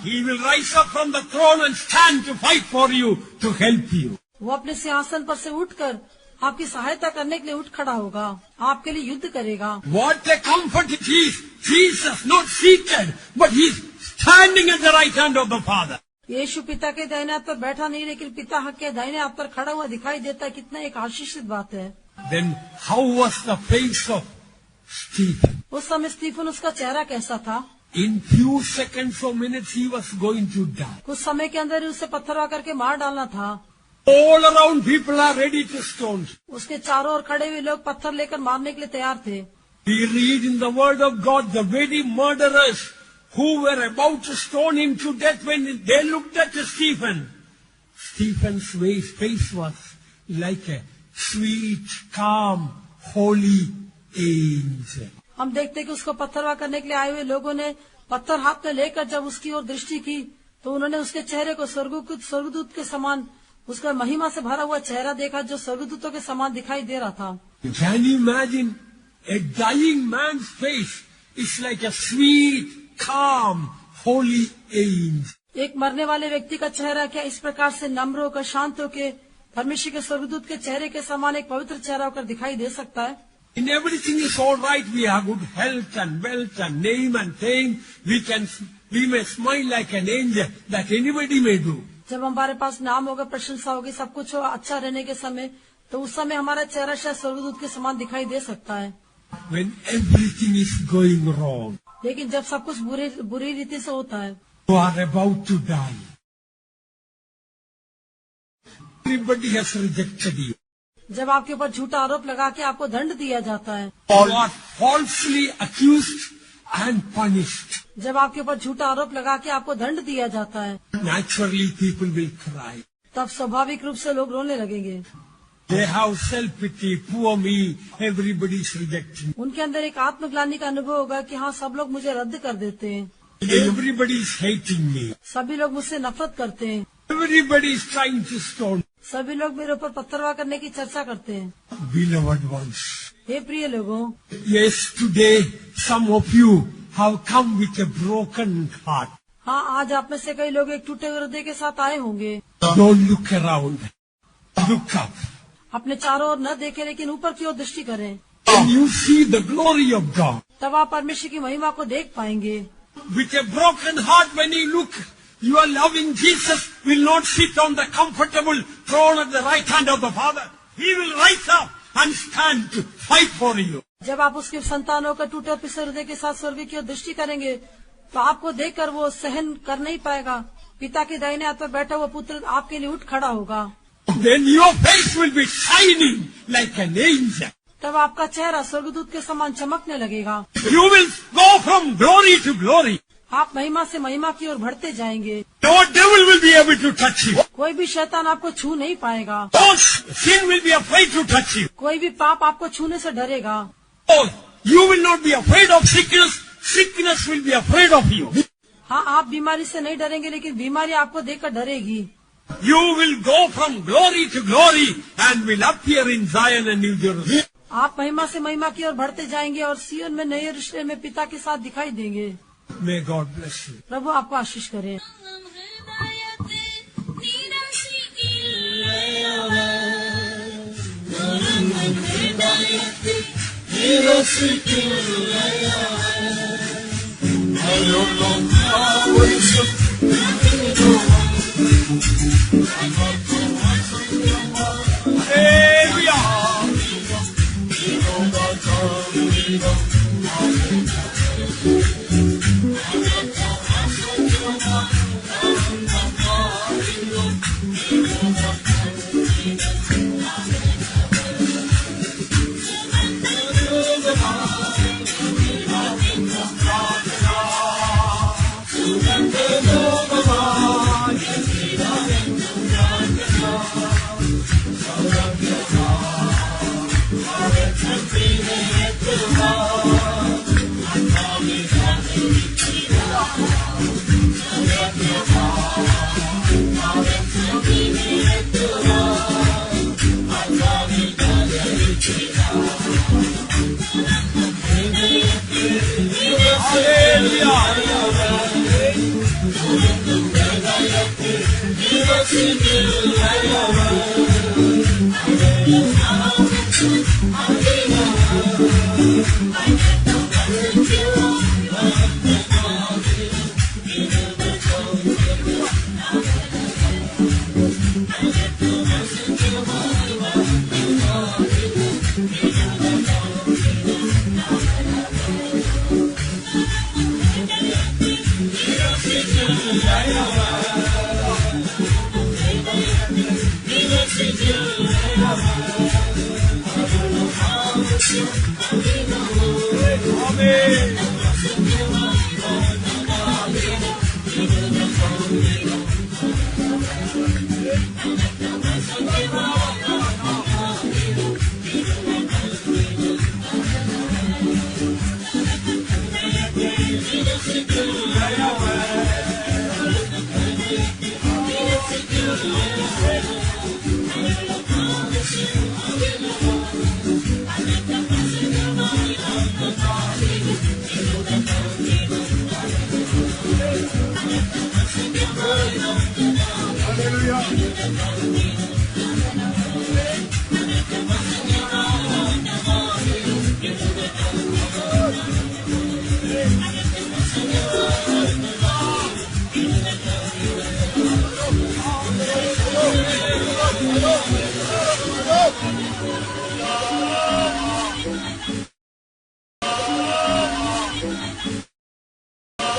He will rise up from the throne and stand to fight for you, to help you. वो अपने सिंहासन पर से उठकर आपकी सहायता करने के लिए उठ खड़ा होगा, आपके लिए युद्ध करेगा। What a comfort it is! Jesus not seated, but he's standing at the right hand of the Father. यीशु पिता के दाहिने हाथ पर बैठा नहीं, लेकिन पिता के दाहिने हाथ पर खड़ा हुआ दिखाई देता है। कितना एक आशीषित बात है। Then how was the face of Stephen? उस समय स्टीफन, उसका चेहरा कैसा था? In few seconds or minutes he was going to die. कुछ समय के अंदर ही उसे पत्थरवाह करके मार डालना था। All around people are ready to stone him. उसके चारों ओर खड़े हुए लोग पत्थर लेकर मारने के लिए तैयार थे। We read in the word of God the very murderers who were about to stone him to death, when they looked at Stephen, Stephen's face was like a sweet, calm, holy angel. हम देखते कि उसको पत्थरवाह करने के लिए आए हुए लोगों ने पत्थर हाथ में लेकर जब उसकी ओर दृष्टि की, तो उन्होंने उसके चेहरे को स्वर्गदूत के समान, उसका महिमा से भरा हुआ चेहरा देखा, जो स्वर्गदूतों के समान दिखाई दे रहा था। Can you imagine a dying man's face is like a sweet, calm, holy angel. एक मरने वाले व्यक्ति का चेहरा क्या इस प्रकार से नम्र होकर, शांत होकर, परमेश्वर के स्वर्गदूत के चेहरे के समान एक पवित्र चेहरा होकर दिखाई दे सकता है? In everything is all right. We have good health and wealth and name and fame. We may smile like an angel, that anybody may do. जब हमारे पास नाम होगा, प्रशंसा होगी, सब कुछ हो अच्छा रहने के समय, तो उस समय हमारा चेहरा शायद स्वर्गदूत के समान दिखाई दे सकता है। When everything is going wrong, लेकिन जब सब कुछ बुरी रीति से होता है, you are about to die. Everybody has rejected you. जब आपके ऊपर झूठा आरोप लगा के आपको दंड दिया जाता है, You are falsely accused and punished. जब आपके ऊपर झूठा आरोप लगा के आपको दंड दिया जाता है, Naturally, people will cry. तब स्वाभाविक रूप से लोग रोने लगेंगे। They have self-pity, poor me, everybody is rejecting. उनके अंदर एक आत्मग्लानि का अनुभव होगा कि हाँ, सब लोग मुझे रद्द कर देते हैं, Everybody is hating me. सभी लोग मुझसे नफरत करते हैं, Everybody is trying to stone. सभी लोग मेरे ऊपर पत्थरवाह करने की चर्चा करते हैं। Beloved ones, हे प्रिय लोगों, yes, today some of you have come with a broken heart. हाँ, आज आप में से कई लोग एक टूटे हुए हृदय के साथ आए होंगे। Don't look around. Look up. अपने चारों ओर न देखें, लेकिन ऊपर की ओर दृष्टि करें। And you see the glory of God. तब आप परमेश्वर की महिमा को देख पाएंगे। With a broken heart when you look, your loving Jesus will not sit on the comfortable throne at the right hand of the Father. He will rise up and stand to fight for you. जब आप उसके संतानों का टूटे और पिसे हृदय के साथ स्वर्ग की ओर दृष्टि करेंगे, तो आपको देखकर वो सहन कर नहीं पाएगा। पिता के दाहिने हाथ पर बैठा हुआ पुत्र आपके लिए उठ खड़ा होगा। Then your face will be shining like an angel. तब आपका चेहरा स्वर्गदूत के समान चमकने लगेगा। You will go from glory to glory. आप महिमा से महिमा की ओर बढ़ते जाएंगे। No devil will be able to touch you. कोई भी शैतान आपको छू नहीं पाएगा। No sin will be afraid to touch you. कोई भी पाप आपको छूने से डरेगा। Oh, you will not be afraid of sickness. Sickness will be afraid of you. हाँ, आप बीमारी से नहीं डरेंगे, लेकिन बीमारी आपको देखकर डरेगी। You will go from glory to glory and will appear in Zion and New Jerusalem. आप महिमा से महिमा की ओर बढ़ते जाएंगे और सिय्योन में नए यरूशलेम में पिता के साथ दिखाई देंगे। May God bless you. प्रभु आपको आशीष करे।